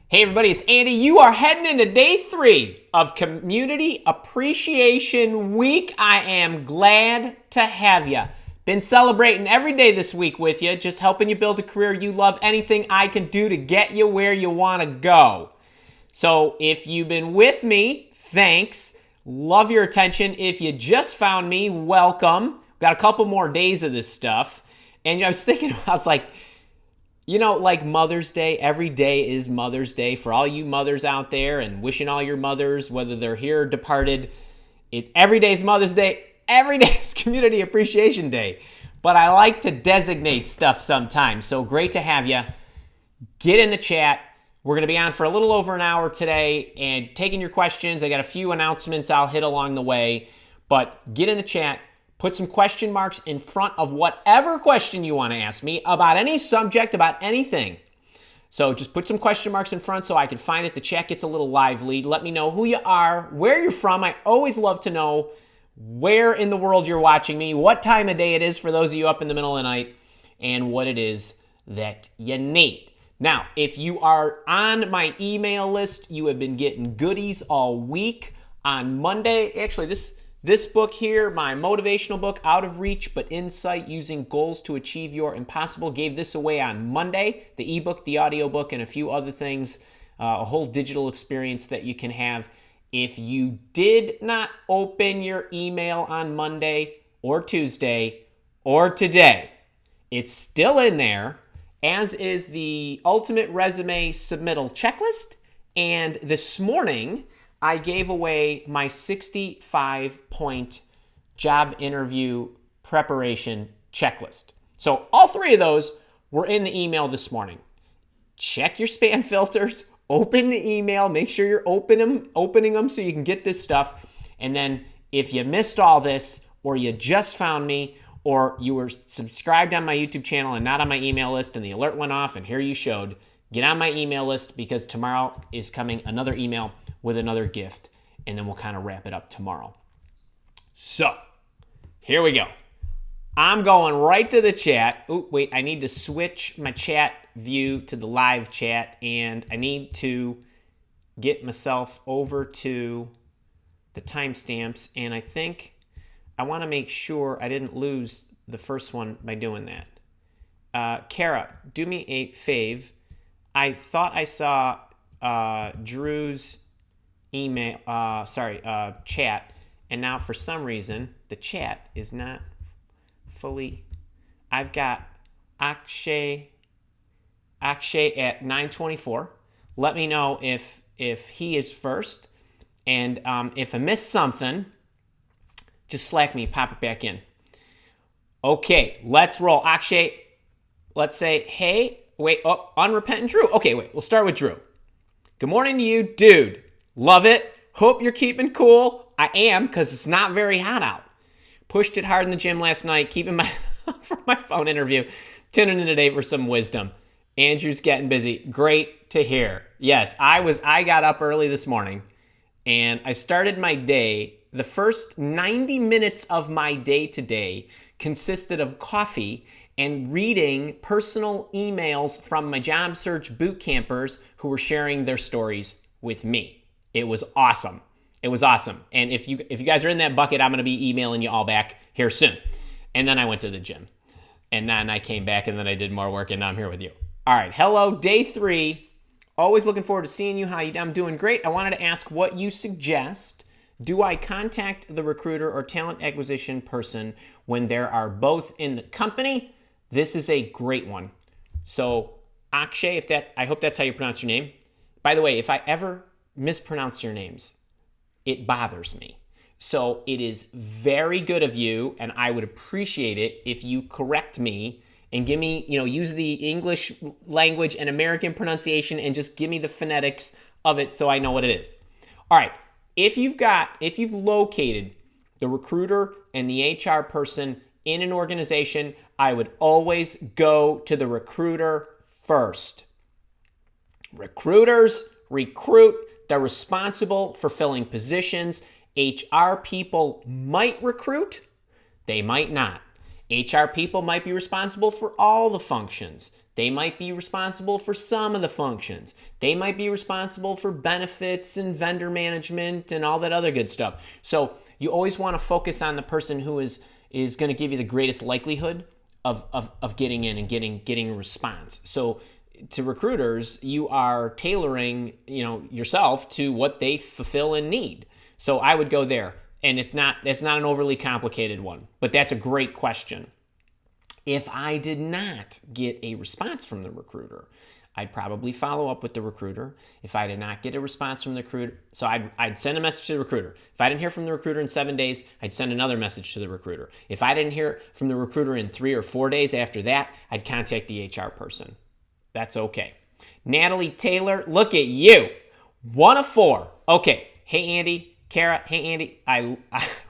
Hey everybody, it's Andy. You are heading into day 3 of Community Appreciation Week. I am glad to have you. Been celebrating every day this week with you, just helping you build a career you love. Anything I can do to get you where you want to go. So if you've been with me, thanks. Love your attention. If you just found me, welcome. Got a couple more days of this stuff. And I was thinking, I was like, like Mother's Day, every day is Mother's Day for all you mothers out there, and wishing all your mothers, whether they're here or departed. Every day is Mother's Day. Every day is Community Appreciation Day. But I like to designate stuff sometimes. So great to have you. Get in the chat. We're going to be on for a little over an hour today and taking your questions. I got a few announcements I'll hit along the way. But get in the chat. Put some question marks in front of whatever question you want to ask me about any subject, about anything. So just put some question marks in front so I can find it. The chat gets a little lively. Let me know who you are, where you're from. I always love to know where in the world you're watching me, what time of day it is for those of you up in the middle of the night, and what it is that you need. Now, if you are on my email list, you have been getting goodies all week. On Monday, actually, this book here, my motivational book, Out of Reach but Insight, Using Goals to Achieve Your Impossible, gave this away on Monday. The ebook, the audiobook, and a few other things, a whole digital experience that you can have. If you did not open your email on Monday or Tuesday or today, it's still in there, as is the Ultimate Resume Submittal Checklist. And this morning, I gave away my 65-point job interview preparation checklist. So all 3 of those were in the email this morning. Check your spam filters, open the email, make sure you're opening them so you can get this stuff. And then if you missed all this, or you just found me, or you were subscribed on my YouTube channel and not on my email list and the alert went off and here you showed, get on my email list because tomorrow is coming another email with another gift, and then we'll kind of wrap it up tomorrow. So, here we go. I'm going right to the chat. Oh, wait, I need to switch my chat view to the live chat, and I need to get myself over to the timestamps, and I think I want to make sure I didn't lose the first one by doing that. Kara, do me a fave. I thought I saw Drew's email, chat, and now for some reason the chat is not fully. I've got Akshay at 9:24. Let me know if he is first, and if I missed something, just slack me, pop it back in. Okay, let's roll. Akshay, let's say, hey, wait, unrepentant Drew. Okay, wait, we'll start with Drew. Good morning to you, dude. Love it. Hope you're keeping cool. I am, because it's not very hot out. Pushed it hard in the gym last night, keeping my for my phone interview. Tuning in today for some wisdom. Andrew's getting busy. Great to hear. Yes, I got up early this morning, and I started my day. The first 90 minutes of my day today consisted of coffee and reading personal emails from my job search boot campers who were sharing their stories with me. It was awesome. It was awesome. And if you guys are in that bucket, I'm going to be emailing you all back here soon. And then I went to the gym. And then I came back and then I did more work and now I'm here with you. All right. Hello, day 3. Always looking forward to seeing you. I'm doing great. I wanted to ask what you suggest. Do I contact the recruiter or talent acquisition person when there are both in the company? This is a great one. So Akshay, I hope that's how you pronounce your name. By the way, if I ever mispronounce your names, it bothers me. So it is very good of you, and I would appreciate it if you correct me and give me, use the English language and American pronunciation and just give me the phonetics of it so I know what it is. All right. If you've located the recruiter and the HR person in an organization, I would always go to the recruiter first. Recruiters recruit. They're responsible for filling positions. HR people might recruit. They might not. HR people might be responsible for all the functions. They might be responsible for some of the functions. They might be responsible for benefits and vendor management and all that other good stuff. So you always want to focus on the person who is going to give you the greatest likelihood of getting in and getting a response. So to recruiters, you are tailoring, yourself to what they fulfill and need. So I would go there, and it's not an overly complicated one, but that's a great question. If I did not get a response from the recruiter, I'd probably follow up with the recruiter. If I did not get a response from the recruiter, so I'd send a message to the recruiter. If I didn't hear from the recruiter in 7 days, I'd send another message to the recruiter. If I didn't hear from the recruiter in 3 or 4 days after that, I'd contact the HR person. That's okay. Natalie Taylor, look at you. 1 of 4. Okay. Hey, Andy. Kara, hey, Andy. I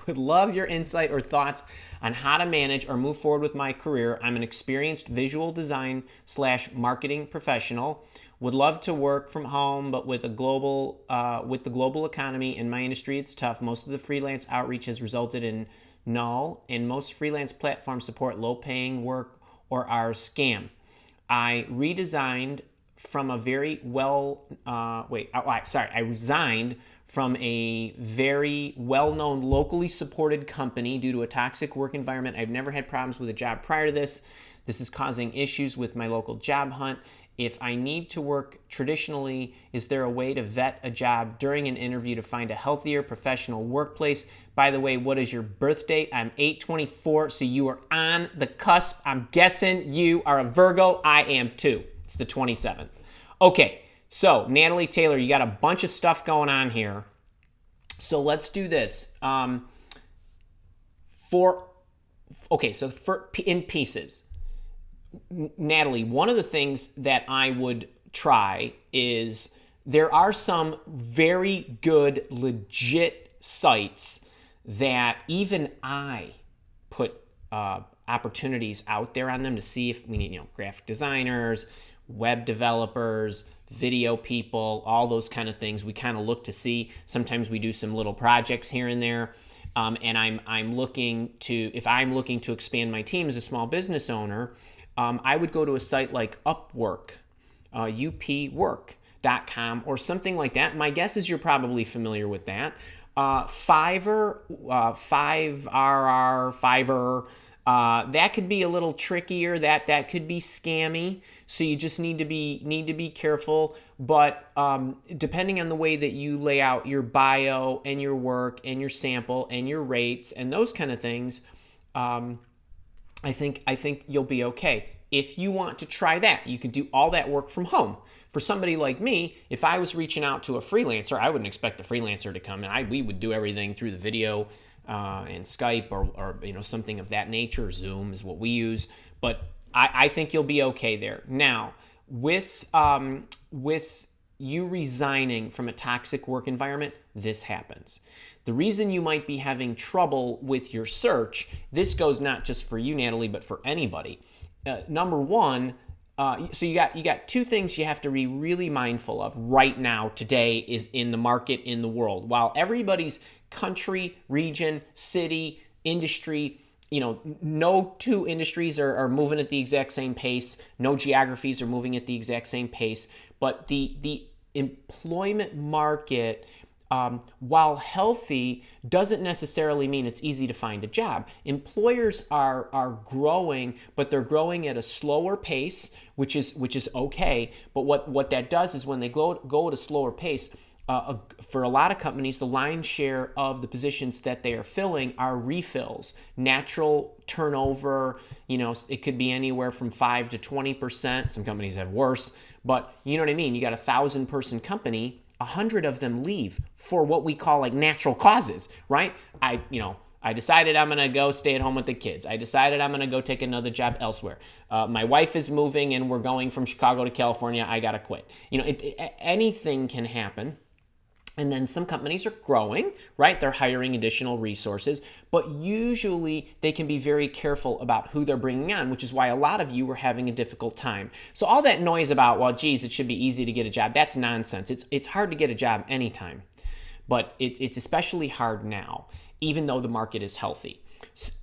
would love your insight or thoughts on how to manage or move forward with my career. I'm an experienced visual design / marketing professional. Would love to work from home, but with the global economy in my industry, it's tough. Most of the freelance outreach has resulted in null, and most freelance platforms support low-paying work or are a scam. I resigned from a very well-known locally supported company due to a toxic work environment. I've never had problems with a job prior to this. This is causing issues with my local job hunt. If I need to work traditionally, is there a way to vet a job during an interview to find a healthier professional workplace? By the way, what is your birth date? I'm 8/24, so you are on the cusp. I'm guessing you are a Virgo. I am too. It's the 27th. Okay, so Natalie Taylor, you got a bunch of stuff going on here. So let's do this. In pieces. Natalie, one of the things that I would try is there are some very good, legit sites that even I put opportunities out there on them to see if we need, graphic designers, web developers, video people, all those kind of things. We kind of look to see. Sometimes we do some little projects here and there. And I'm looking to expand my team as a small business owner. I would go to a site like Upwork, upwork.com or something like that. My guess is you're probably familiar with that. Fiverr, Fiverr. That could be a little trickier. That could be scammy. So you just need to be careful. But depending on the way that you lay out your bio and your work and your sample and your rates and those kind of things, I think you'll be okay. If you want to try that, you can do all that work from home. For somebody like me, if I was reaching out to a freelancer, I wouldn't expect the freelancer to come in. We would do everything through the video and Skype or something of that nature. Zoom is what we use. But I think you'll be okay there. Now, with you resigning from a toxic work environment, this happens. The reason you might be having trouble with your search, this goes not just for you, Natalie, but for anybody. Number one, so you got two things you have to be really mindful of right now, today, is in the market, in the world. While everybody's country, region, city, industry, no two industries are moving at the exact same pace. No geographies are moving at the exact same pace. But the employment market, while healthy, doesn't necessarily mean it's easy to find a job. Employers are growing, but they're growing at a slower pace, which is okay. But what that does is when they go at a slower pace, for a lot of companies, the lion's share of the positions that they are filling are refills, natural turnover. It could be anywhere from 5 to 20%. Some companies have worse, but you know what I mean. You got a 1,000-person company, 100 of them leave for what we call like natural causes, right? I decided I'm going to go stay at home with the kids. I decided I'm going to go take another job elsewhere. My wife is moving and we're going from Chicago to California. I got to quit. Anything can happen. And then some companies are growing, right? They're hiring additional resources, but usually they can be very careful about who they're bringing on, which is why a lot of you were having a difficult time. So all that noise about, well, geez, it should be easy to get a job, that's nonsense. It's hard to get a job anytime, but it's especially hard now, even though the market is healthy.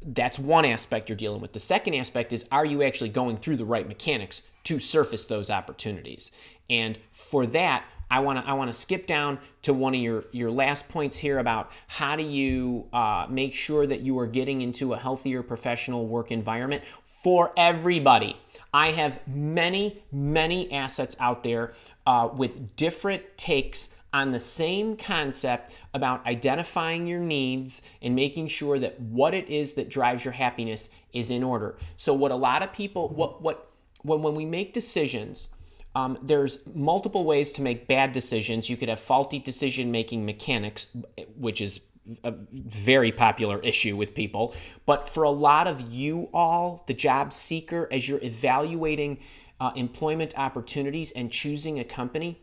That's one aspect you're dealing with. The second aspect is, are you actually going through the right mechanics to surface those opportunities. And for that, I want to skip down to one of your last points here about how do you make sure that you are getting into a healthier professional work environment for everybody. I have many assets out there with different takes on the same concept about identifying your needs and making sure that what it is that drives your happiness is in order. So what a lot of people, when we make decisions, there's multiple ways to make bad decisions. You could have faulty decision-making mechanics, which is a very popular issue with people. But for a lot of you all, the job seeker, as you're evaluating employment opportunities and choosing a company,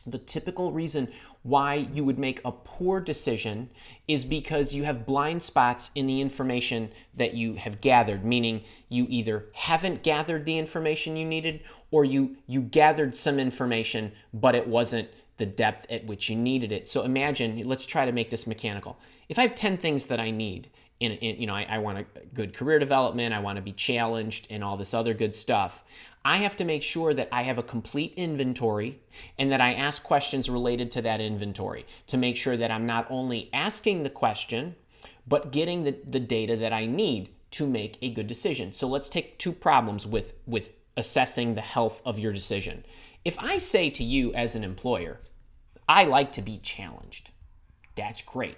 the typical reason why you would make a poor decision is because you have blind spots in the information that you have gathered, meaning you either haven't gathered the information you needed or you gathered some information, but it wasn't the depth at which you needed it. So imagine, let's try to make this mechanical. If I have 10 things that I need, I want a good career development, I want to be challenged, and all this other good stuff, I have to make sure that I have a complete inventory and that I ask questions related to that inventory to make sure that I'm not only asking the question, but getting the data that I need to make a good decision. So let's take two problems with assessing the health of your decision. If I say to you as an employer, I like to be challenged, that's great.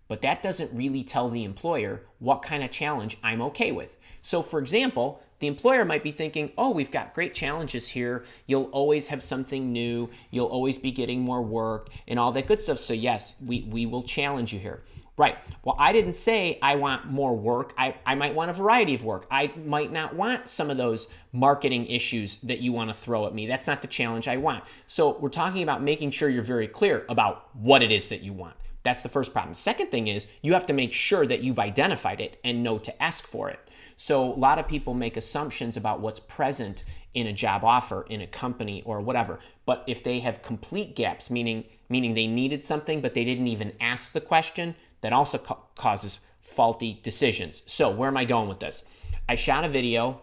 But that doesn't really tell the employer what kind of challenge I'm okay with. So for example, the employer might be thinking, oh, we've got great challenges here. You'll always have something new. You'll always be getting more work and all that good stuff. So yes, we will challenge you here. Right. Well, I didn't say I want more work. I might want a variety of work. I might not want some of those marketing issues that you want to throw at me. That's not the challenge I want. So we're talking about making sure you're very clear about what it is that you want. That's the first problem. Second thing is you have to make sure that you've identified it and know to ask for it. So a lot of people make assumptions about what's present in a job offer, in a company or whatever. But if they have complete gaps, meaning they needed something but they didn't even ask the question, that also causes faulty decisions. So where am I going with this? I shot a video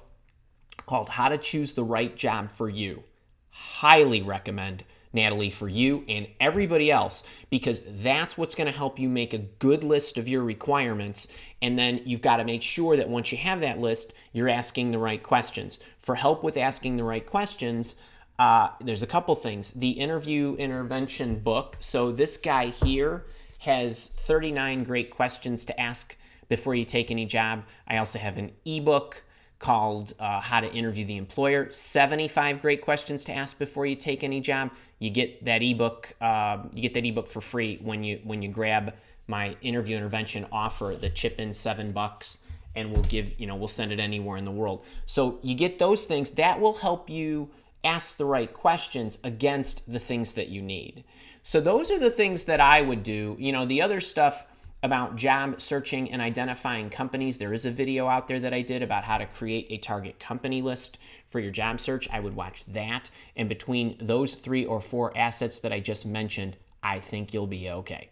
called How to Choose the Right Job for You. Highly recommend, Natalie, for you and everybody else, because that's what's going to help you make a good list of your requirements. And then you've got to make sure that once you have that list, you're asking the right questions. For help with asking the right questions, there's a couple things. The Interview Intervention book. So this guy here has 39 great questions to ask before you take any job. I also have an eBook called How to Interview the Employer, 75 great questions to ask before you take any job. You get that ebook. You get that ebook for free when you grab my interview intervention offer. The chip in $7, and we'll send it anywhere in the world. So you get those things that will help you ask the right questions against the things that you need. So those are the things that I would do. The other stuff about job searching and identifying companies, there is a video out there that I did about how to create a target company list for your job search. I would watch that. And between those 3 or 4 assets that I just mentioned, I think you'll be okay.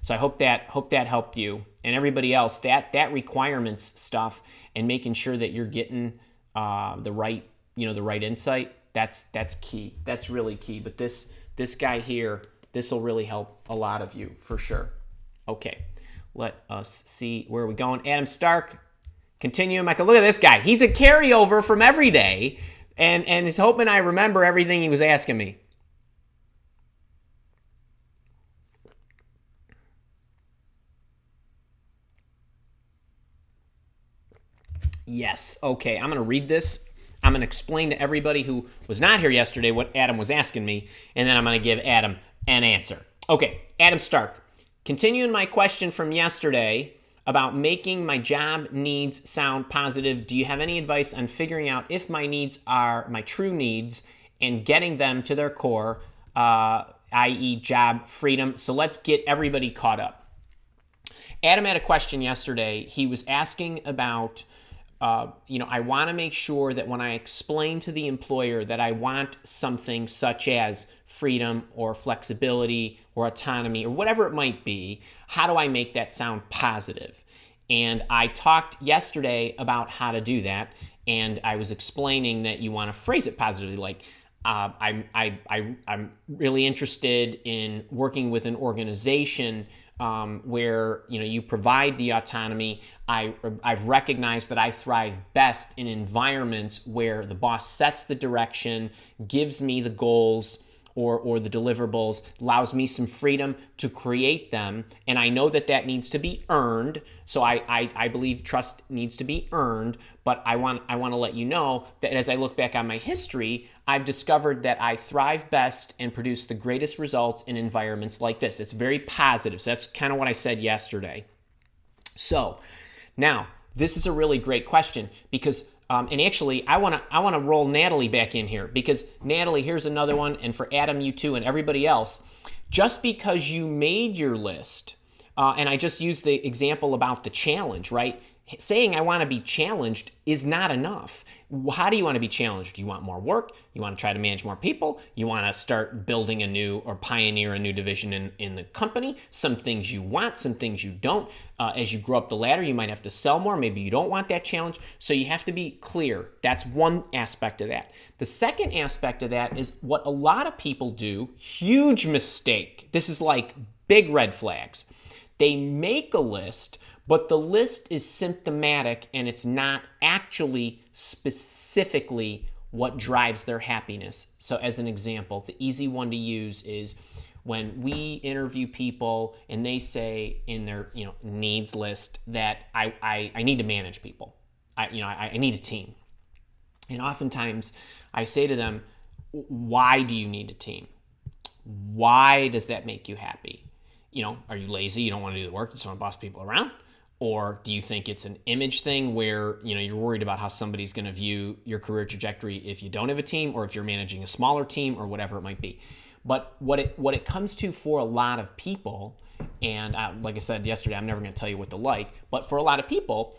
So I hope that helped you and everybody else. That requirements stuff and making sure that you're getting the right insight. That's key. That's really key. But this guy here, this will really help a lot of you for sure. Okay. Let us see where we're going. Adam Stark, continue. Michael, look at this guy. He's a carryover from every day, and he's hoping I remember everything he was asking me. Yes. Okay, I'm going to read this. I'm going to explain to everybody who was not here yesterday what Adam was asking me, and then I'm going to give Adam an answer. Okay, Adam Stark. Continuing my question from yesterday about making my job needs sound positive, do you have any advice on figuring out if my needs are my true needs and getting them to their core, i.e. job freedom? So let's get everybody caught up. Adam had a question yesterday. He was asking about, I want to make sure that when I explain to the employer that I want something such as freedom or flexibility or autonomy or whatever it might be, how do I make that sound positive? And I talked yesterday about how to do that. and I was explaining that you want to phrase it positively, like, I'm really interested in working with an organization where you provide the autonomy. I've recognized that I thrive best in environments where the boss sets the direction, gives me the goals or the deliverables, allows me some freedom to create them, and I know that needs to be earned. So I believe trust needs to be earned, but I want to let you know that as I look back on my history, I've discovered that I thrive best and produce the greatest results in environments like this. It's very positive. So that's kind of what I said yesterday. So now, this is a really great question because and actually, I want to roll Natalie back in here because Natalie, here's another one, and for Adam, you too, and everybody else, just because you made your list, and I just used the example about the challenge, right? Saying I want to be challenged is not enough. How do you want to be challenged? Do you want more work? You want to try to manage more people? You want to start building a new or pioneer a new division in the company? Some things you want, some things you don't. As you grow up the ladder, you might have to sell more. Maybe you don't want that challenge. So you have to be clear. That's one aspect of that. The second aspect of that is what a lot of people do, huge mistake. This is like big red flags. They make a list, but the list is symptomatic and it's not actually specifically what drives their happiness. So as an example, the easy one to use is when we interview people and they say in their needs list that I need to manage people. I need a team. And oftentimes I say to them, why do you need a team? Why does that make you happy? Are you lazy? You don't want to do the work. You just want to boss people around? Or do you think it's an image thing where you're worried about how somebody's going to view your career trajectory if you don't have a team or if you're managing a smaller team or whatever it might be? But what it comes to for a lot of people, and like I said yesterday, I'm never going to tell you what to like, but for a lot of people,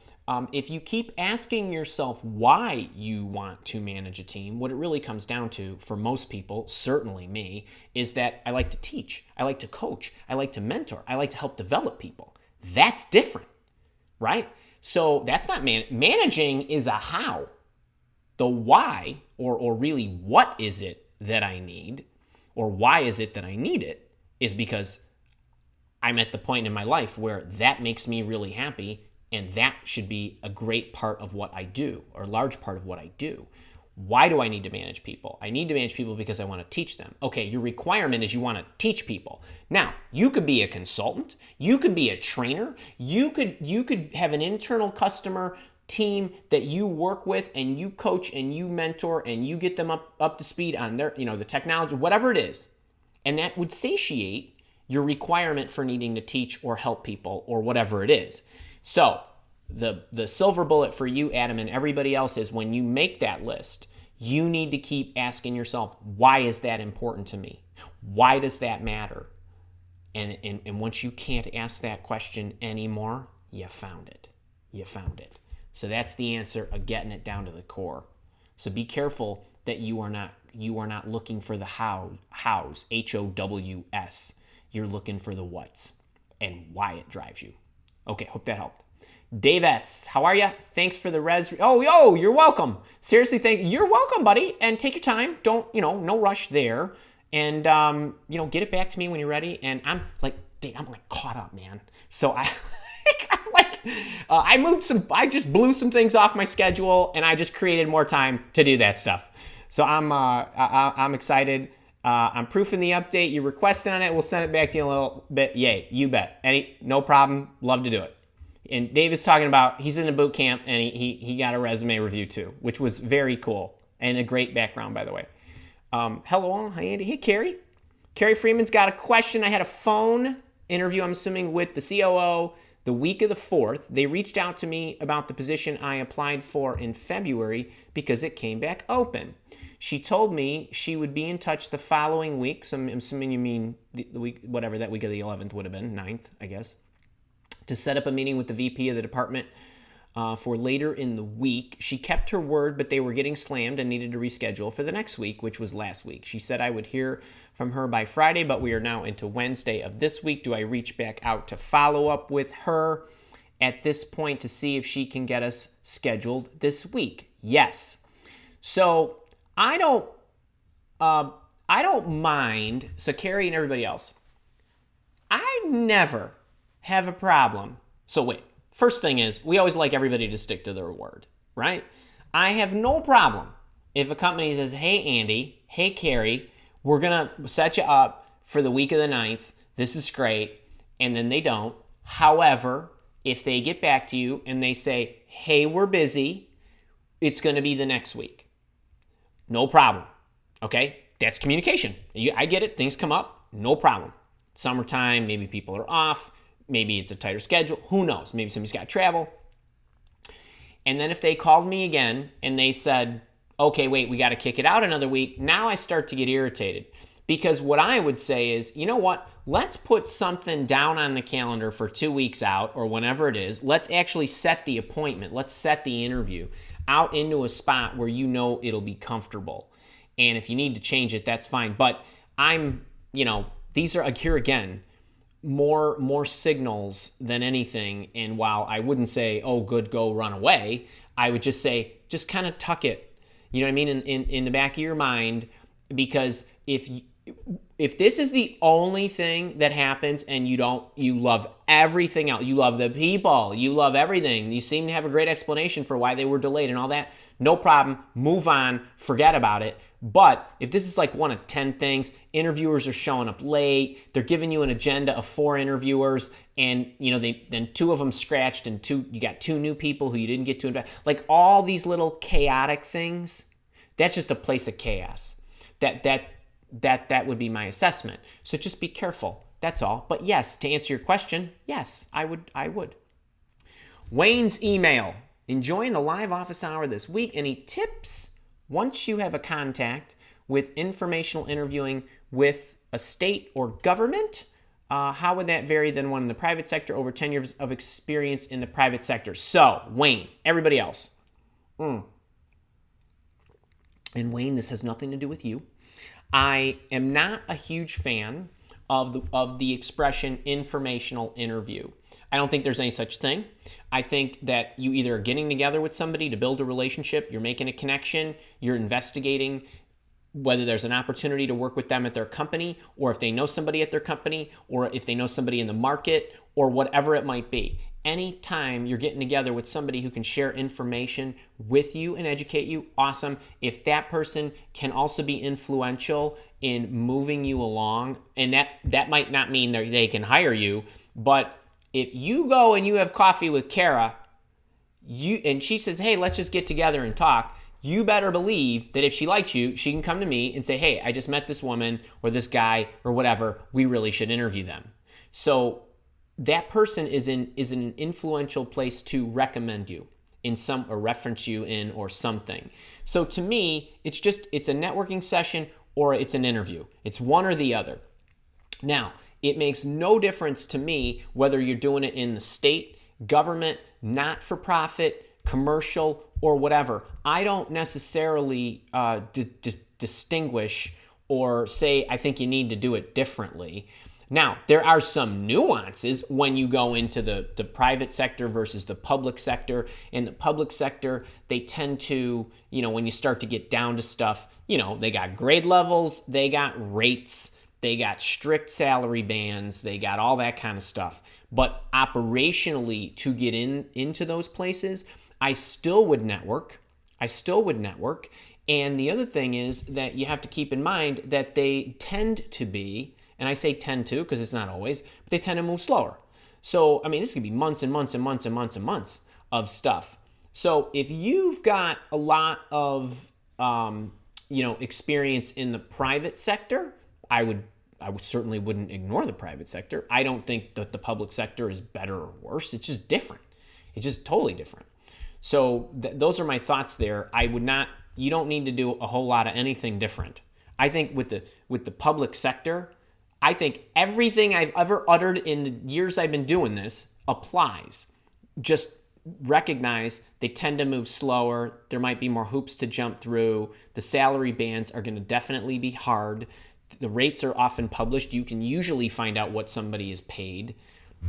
if you keep asking yourself why you want to manage a team, what it really comes down to for most people, certainly me, is that I like to teach, I like to coach, I like to mentor, I like to help develop people. That's different. Right? So that's not managing is a how. The why, or really what is it that I need, or why is it that I need it, is because I'm at the point in my life where that makes me really happy, and that should be a great part of what I do, or a large part of what I do. Why do I need to manage people? I need to manage people because I want to teach them. Okay, your requirement is you want to teach people. Now, you could be a consultant, you could be a trainer, you could have an internal customer team that you work with and you coach and you mentor and you get them up to speed on their, the technology, whatever it is. And that would satiate your requirement for needing to teach or help people or whatever it is. So, the silver bullet for you, Adam, and everybody else is when you make that list, you need to keep asking yourself, why is that important to me? Why does that matter? And once you can't ask that question anymore, you found it. You found it. So that's the answer of getting it down to the core. So be careful that you are not looking for the hows, HOWS. You're looking for the what's and why it drives you. Okay, hope that helped. Dave S., how are you? Thanks for the res. Oh, you're welcome. Seriously, thanks. You're welcome, buddy. And take your time. Don't, no rush there. And, get it back to me when you're ready. And I'm like, Dave, I'm like caught up, man. So I just blew some things off my schedule and I just created more time to do that stuff. So I'm excited. I'm proofing the update. You requested on it. We'll send it back to you in a little bit. Yay, you bet. No problem. Love to do it. And Dave is talking about, he's in a boot camp and he got a resume review too, which was very cool and a great background, by the way. Hello, hi Andy. Hey, Carrie. Carrie Freeman's got a question. I had a phone interview, I'm assuming, with the COO the week of the 4th. They reached out to me about the position I applied for in February because it came back open. She told me she would be in touch the following week. So I'm assuming you mean the week, whatever that week of the 11th would have been, 9th, I guess, to set up a meeting with the VP of the department for later in the week. She kept her word, but they were getting slammed and needed to reschedule for the next week, which was last week. She said I would hear from her by Friday, but we are now into Wednesday of this week. Do I reach back out to follow up with her at this point to see if she can get us scheduled this week? Yes. So I don't mind. So Carrie and everybody else, I never have a problem. So wait, first thing is we always like everybody to stick to their word, right? I have no problem if a company says, hey, Andy, hey, Carrie, we're going to set you up for the week of the 9th. This is great. And then they don't. However, if they get back to you and they say, hey, we're busy, it's going to be the next week. No problem. Okay? That's communication. I get it. Things come up. No problem. Summertime, maybe people are off. Maybe it's a tighter schedule. Who knows? Maybe somebody's got to travel. And then if they called me again and they said, okay, wait, we got to kick it out another week, now I start to get irritated. Because what I would say is, you know what? Let's put something down on the calendar for 2 weeks out or whenever it is. Let's actually set the appointment. Let's set the interview out into a spot where you know it'll be comfortable. And if you need to change it, that's fine. But these are, here again, more signals than anything. And while I wouldn't say, oh, good, go, run away, I would just say, just kind of tuck it. You know what I mean? In the back of your mind, because if this is the only thing that happens and you love everything else, you love the people, you love everything, you seem to have a great explanation for why they were delayed and all that, no problem, move on, forget about it. But if this is like one of 10 things, interviewers are showing up late, they're giving you an agenda of 4 interviewers, and then 2 of them scratched, and you got 2 new people who you didn't get to invite, like all these little chaotic things, that's just a place of chaos. That would be my assessment. So just be careful. That's all. But yes, to answer your question, yes, I would. Wayne's email. Enjoying the live office hour this week. Any tips once you have a contact with informational interviewing with a state or government? How would that vary than one in the private sector over 10 years of experience in the private sector? So, Wayne, everybody else. And Wayne, this has nothing to do with you. I am not a huge fan of the expression informational interview. I don't think there's any such thing. I think that you either are getting together with somebody to build a relationship, you're making a connection, you're investigating whether there's an opportunity to work with them at their company, or if they know somebody at their company, or if they know somebody in the market, or whatever it might be. Anytime you're getting together with somebody who can share information with you and educate you, awesome. If that person can also be influential in moving you along, and that might not mean that they can hire you, but if you go and you have coffee with Kara, and she says, hey, let's just get together and talk, you better believe that if she likes you, she can come to me and say, hey, I just met this woman or this guy or whatever, we really should interview them. So that person is in an influential place to recommend you in some, or reference you in, or something. So to me, it's a networking session or it's an interview. It's one or the other. Now, it makes no difference to me whether you're doing it in the state, government, not-for-profit, commercial, or whatever. I don't necessarily distinguish or say I think you need to do it differently. Now, there are some nuances when you go into the private sector versus the public sector. In the public sector, they tend to, when you start to get down to stuff, they got grade levels, they got rates, they got strict salary bands, they got all that kind of stuff. But operationally, to get into those places, I still would network. And the other thing is that you have to keep in mind that they tend to be, and I say tend to because it's not always, but they tend to move slower. So, this could be months and months and months and months and months of stuff. So if you've got a lot of, experience in the private sector, I certainly wouldn't ignore the private sector. I don't think that the public sector is better or worse. It's just different. It's just totally different. So those are my thoughts there. You don't need to do a whole lot of anything different. I think with the public sector, I think everything I've ever uttered in the years I've been doing this applies. Just recognize they tend to move slower. There might be more hoops to jump through. The salary bands are going to definitely be hard. The rates are often published. You can usually find out what somebody is paid.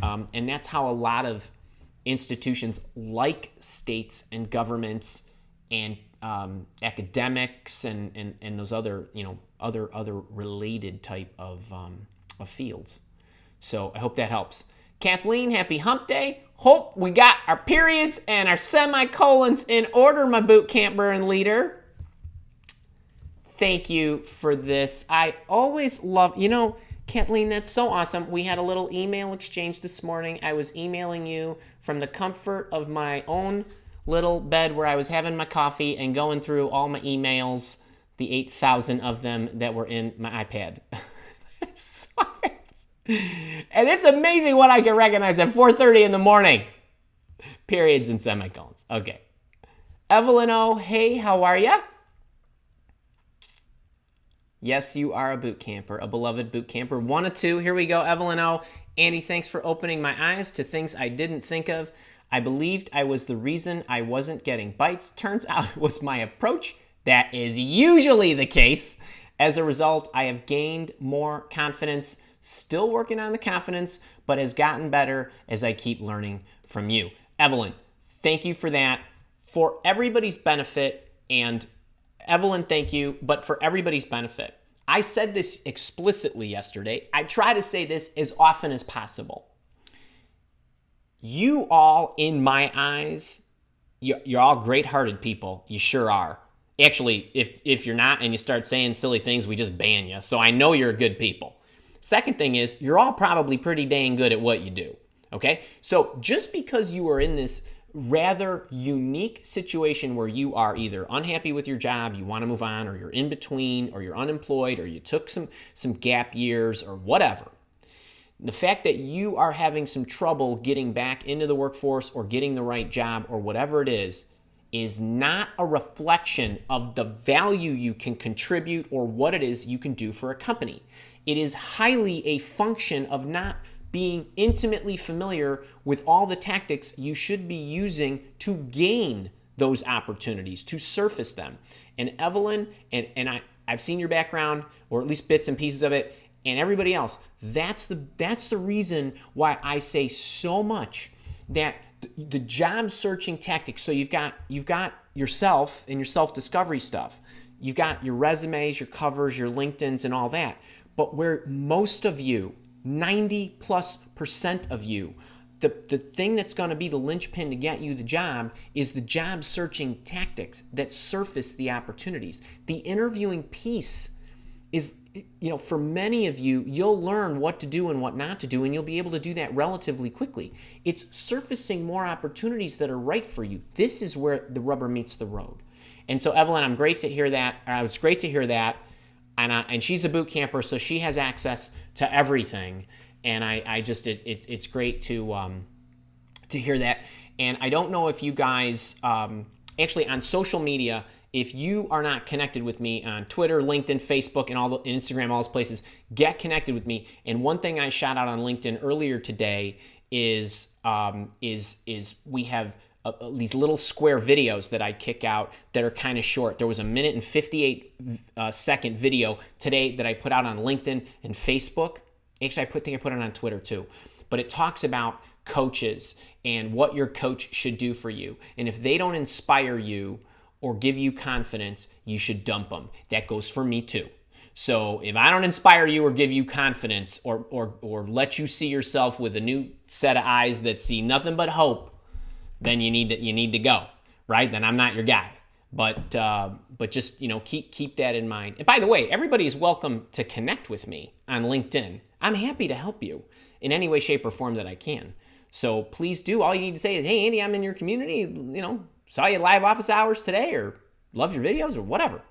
And that's how a lot of institutions like states and governments and academics and those other, other related type of fields. So I hope that helps. Kathleen, happy hump day. Hope we got our periods and our semicolons in order, my boot camper and leader. Thank you for this. I always love, Kathleen, that's so awesome. We had a little email exchange this morning. I was emailing you from the comfort of my own little bed where I was having my coffee and going through all my emails, the 8,000 of them that were in my iPad. And it's amazing what I can recognize at 4:30 in the morning. Periods and semicolons. Okay. Evelyn O, hey, how are ya? Yes, you are a boot camper, a beloved boot camper. 1 of 2. Here we go, Evelyn O. Andy, thanks for opening my eyes to things I didn't think of. I believed I was the reason I wasn't getting bites. Turns out it was my approach. That is usually the case. As a result, I have gained more confidence. Still working on the confidence, but has gotten better as I keep learning from you. Evelyn, thank you for that. For everybody's benefit, and Evelyn, thank you, but for everybody's benefit. I said this explicitly yesterday. I try to say this as often as possible. You all, in my eyes, you're all great-hearted people. You sure are. Actually, if you're not and you start saying silly things, we just ban you. So I know you're good people. Second thing is, you're all probably pretty dang good at what you do, okay? So just because you are in this rather unique situation where you are either unhappy with your job, you want to move on, or you're in between, or you're unemployed, or you took some gap years, or whatever, the fact that you are having some trouble getting back into the workforce or getting the right job or whatever it is not a reflection of the value you can contribute or what it is you can do for a company. It is highly a function of not being intimately familiar with all the tactics you should be using to gain those opportunities, to surface them. And Evelyn, and I've seen your background, or at least bits and pieces of it, and everybody else, that's the reason why I say so much that the job searching tactics. So you've got yourself and your self-discovery stuff. You've got your resumes, your covers, your LinkedIns, and all that. But where most of you, 90+% of you, the thing that's going to be the linchpin to get you the job is the job searching tactics that surface the opportunities. The interviewing piece is, for many of you, you'll learn what to do and what not to do, and you'll be able to do that relatively quickly. It's surfacing more opportunities that are right for you. This is where the rubber meets the road. And so, Evelyn, I'm great to hear that. It's great to hear that. And she's a boot camper, so she has access to everything. And it's great to hear that. And I don't know if you guys, actually on social media, if you are not connected with me on Twitter, LinkedIn, Facebook, and Instagram, all those places, get connected with me. And one thing I shot out on LinkedIn earlier today is we have these little square videos that I kick out that are kind of short. There was a 1 and 58 second video today that I put out on LinkedIn and Facebook. Actually, I think I put it on Twitter too. But it talks about coaches and what your coach should do for you. And if they don't inspire you or give you confidence, you should dump them. That goes for me too. So if I don't inspire you or give you confidence or let you see yourself with a new set of eyes that see nothing but hope, then you need to go, right? Then I'm not your guy. But just keep that in mind. And by the way, everybody is welcome to connect with me on LinkedIn. I'm happy to help you in any way, shape, or form that I can. So please do. All you need to say is, "Hey, Andy, I'm in your community. Saw you live office hours today, or love your videos, or whatever."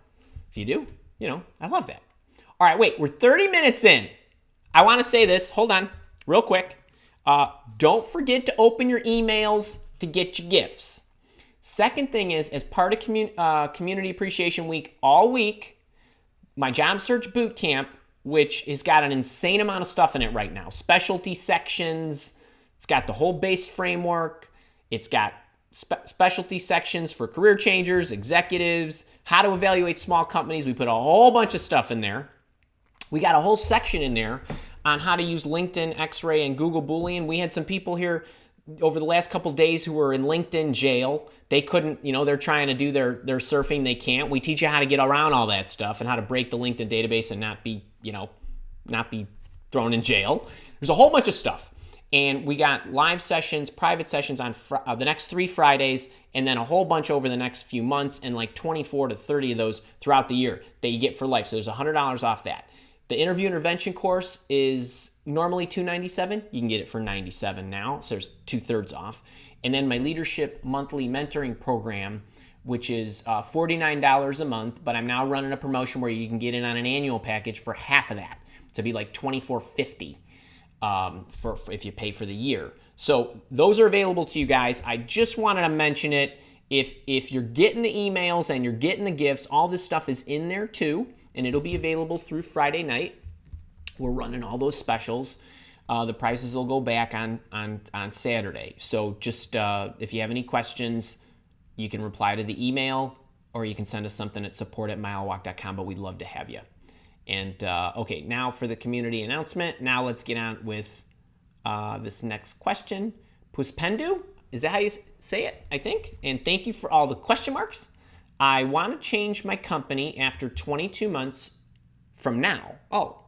If you do, I love that. All right, wait. We're 30 minutes in. I want to say this. Hold on, real quick. Don't forget to open your emails to get your gifts. Second thing is, as part of Community Appreciation Week, all week, my job search boot camp, which has got an insane amount of stuff in it right now. Specialty sections. It's got the whole base framework. It's got specialty sections for career changers, executives, how to evaluate small companies. We put a whole bunch of stuff in there. We got a whole section in there on how to use LinkedIn, X-Ray, and Google Boolean. We had some people here over the last couple days who were in LinkedIn jail. They couldn't, they're trying to do their surfing. They can't. We teach you how to get around all that stuff and how to break the LinkedIn database and not be thrown in jail. There's a whole bunch of stuff. And we got live sessions, private sessions on the next 3 Fridays, and then a whole bunch over the next few months, and like 24 to 30 of those throughout the year that you get for life. So there's $100 off that. The interview intervention course is normally $297. You can get it for $97 now, so there's 2/3 off. And then my leadership monthly mentoring program, which is $49 a month, but I'm now running a promotion where you can get in on an annual package for half of that. To be like $24.50 for if you pay for the year. So those are available to you guys. I just wanted to mention it. If you're getting the emails and you're getting the gifts, all this stuff is in there too, and it'll be available through Friday night. We're running all those specials. The prices will go back on Saturday. So just if you have any questions, you can reply to the email or you can send us something at support@milewalk.com, but we'd love to have you. And okay, now for the community announcement. Now let's get on with this next question. Puspendu, is that how you say it? I think. And thank you for all the question marks. I want to change my company after 22 months from now. Oh.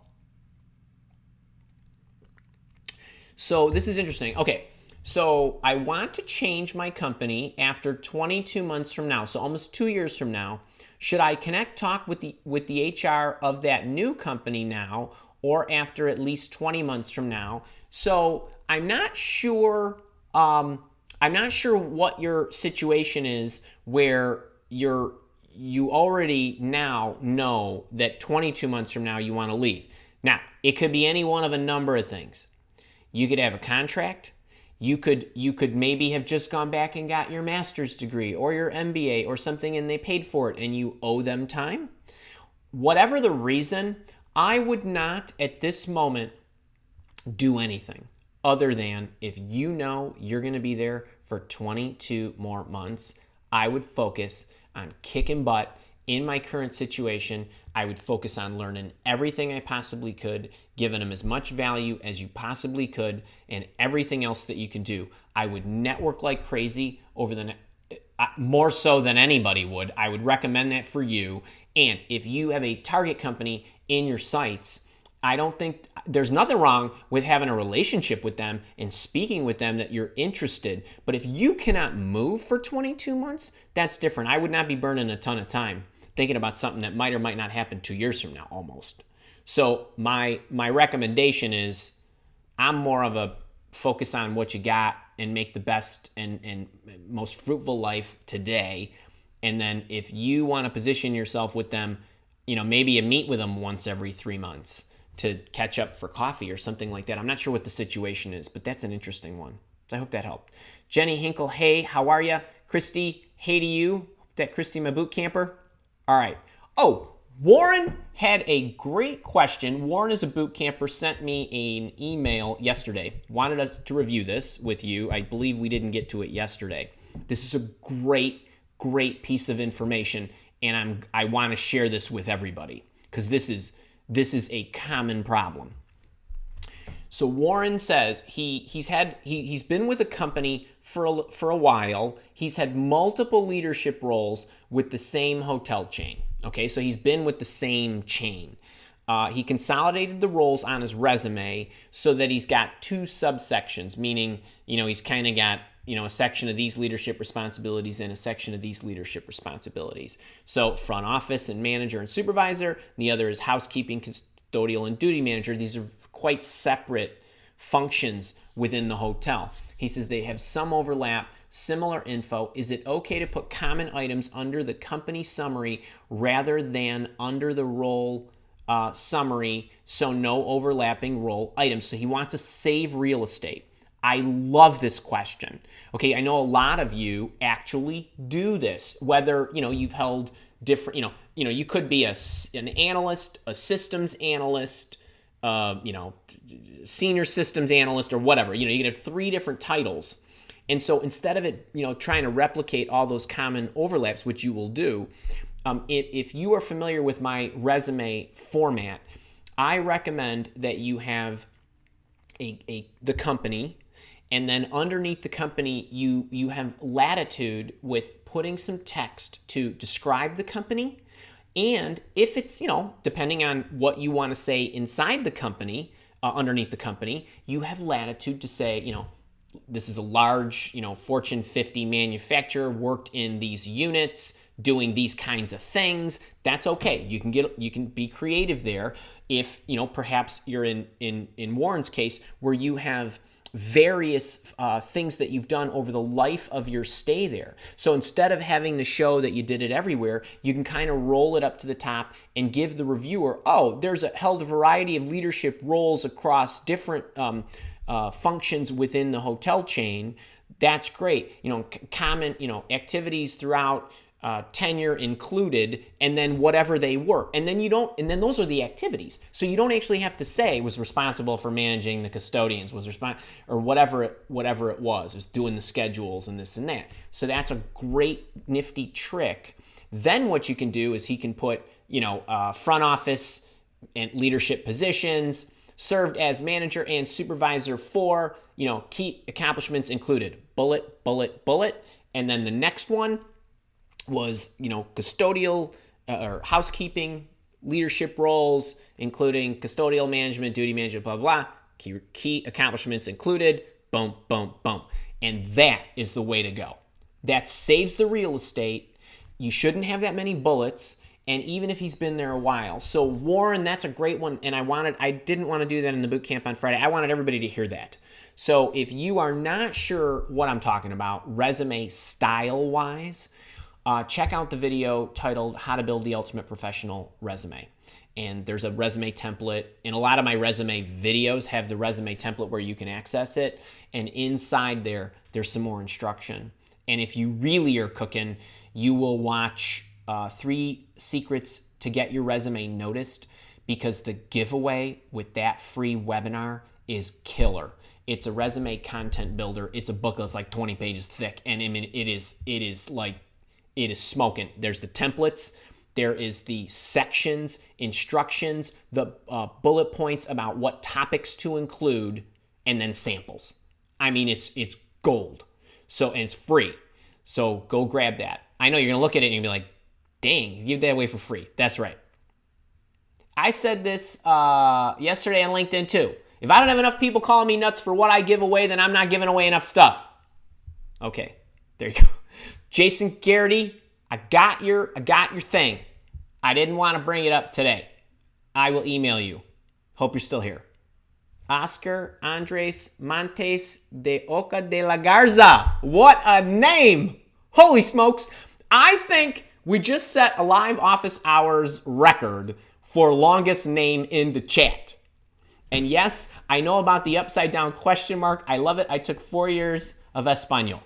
So this is interesting. Okay, so I want to change my company after 22 months from now, so almost 2 years from now. Should I talk with the HR of that new company now, or after at least 20 months from now? So I'm not sure. I'm not sure what your situation is, where you already now know that 22 months from now you want to leave. Now it could be any one of a number of things. You could have a contract. You could maybe have just gone back and got your master's degree or your MBA or something and they paid for it and you owe them time. Whatever the reason, I would not at this moment do anything other than if you know you're going to be there for 22 more months, I would focus on kicking butt in my current situation. I would focus on learning everything I possibly could, giving them as much value as you possibly could, and everything else that you can do. I would network like crazy over the more so than anybody would. I would recommend that for you. And if you have a target company in your sights, I don't think there's nothing wrong with having a relationship with them and speaking with them that you're interested. But if you cannot move for 22 months, that's different. I would not be burning a ton of time thinking about something that might or might not happen 2 years from now almost. So my recommendation is I'm more of a focus on what you got and make the best and most fruitful life today. And then if you want to position yourself with them, maybe you meet with them once every 3 months to catch up for coffee or something like that. I'm not sure what the situation is, but that's an interesting one. I hope that helped. Jenny Hinkle, hey, how are you? Christy, hey to you. That Christy, my boot camper. All right. Oh, Warren had a great question. Warren is a boot camper, sent me an email yesterday. Wanted us to review this with you. I believe we didn't get to it yesterday. This is a great piece of information, and I want to share this with everybody because this is a common problem. So Warren says he's been with a company for a while. He's had multiple leadership roles with the same hotel chain. Okay, so he's been with the same chain. He consolidated the roles on his resume so that he's got 2 subsections, meaning he's kind of got a section of these leadership responsibilities and a section of these leadership responsibilities. So front office and manager and supervisor, and the other is housekeeping, custodial, and duty manager. These are quite separate functions within the hotel. He says they have some overlap, similar info. Is it okay to put common items under the company summary rather than under the role summary, so no overlapping role items? So he wants to save real estate. I love this question. Okay, I know a lot of you actually do this, whether you've held different, you could be an analyst, a systems analyst, senior systems analyst, or whatever. You can have 3 different titles. And so instead of it, trying to replicate all those common overlaps, which you will do, if you are familiar with my resume format, I recommend that you have the company, And then underneath the company, you have latitude with putting some text to describe the company. And if it's, depending on what you want to say inside the company, underneath the company, you have latitude to say, this is a large, Fortune 50 manufacturer, worked in these units, doing these kinds of things. That's okay. You can be creative there. If, perhaps you're in Warren's case where you have various things that you've done over the life of your stay there. So instead of having to show that you did it everywhere, you can kind of roll it up to the top and give the reviewer, there's held a variety of leadership roles across different functions within the hotel chain. That's great. Common, activities throughout tenure included, and then whatever they were. And then those are the activities. So you don't actually have to say was responsible for managing the custodians, or whatever it was doing the schedules and this and that. So that's a great nifty trick. Then what you can do is he can put, front office and leadership positions, served as manager and supervisor for, key accomplishments included, bullet, bullet, bullet. And then the next one was, custodial or housekeeping leadership roles, including custodial management, duty management, blah, blah, blah. Key accomplishments included, boom, boom, boom. And that is the way to go. That saves the real estate. You shouldn't have that many bullets. And even if he's been there a while. So Warren, that's a great one. And I didn't want to do that in the boot camp on Friday. I wanted everybody to hear that. So if you are not sure what I'm talking about, resume style-wise, check out the video titled How to Build the Ultimate Professional Resume. And there's a resume template. And a lot of my resume videos have the resume template where you can access it. And inside there's some more instruction. And if you really are cooking, you will watch 3 secrets to get your resume noticed, because the giveaway with that free webinar is killer. It's a resume content builder. It's a book that's like 20 pages thick. And I mean, it is smoking. There's the templates. There is the sections, instructions, the bullet points about what topics to include, and then samples. I mean, it's gold. And it's free. So go grab that. I know you're going to look at it and you're going to be like, dang, give that away for free. That's right. I said this yesterday on LinkedIn too. If I don't have enough people calling me nuts for what I give away, then I'm not giving away enough stuff. Okay, there you go. Jason Garrity, I got your thing. I didn't want to bring it up today. I will email you. Hope you're still here. Oscar Andres Montes de Oca de la Garza. What a name. Holy smokes. I think we just set a live office hours record for longest name in the chat. And yes, I know about the upside down question mark. I love it. I took 4 years of Espanol.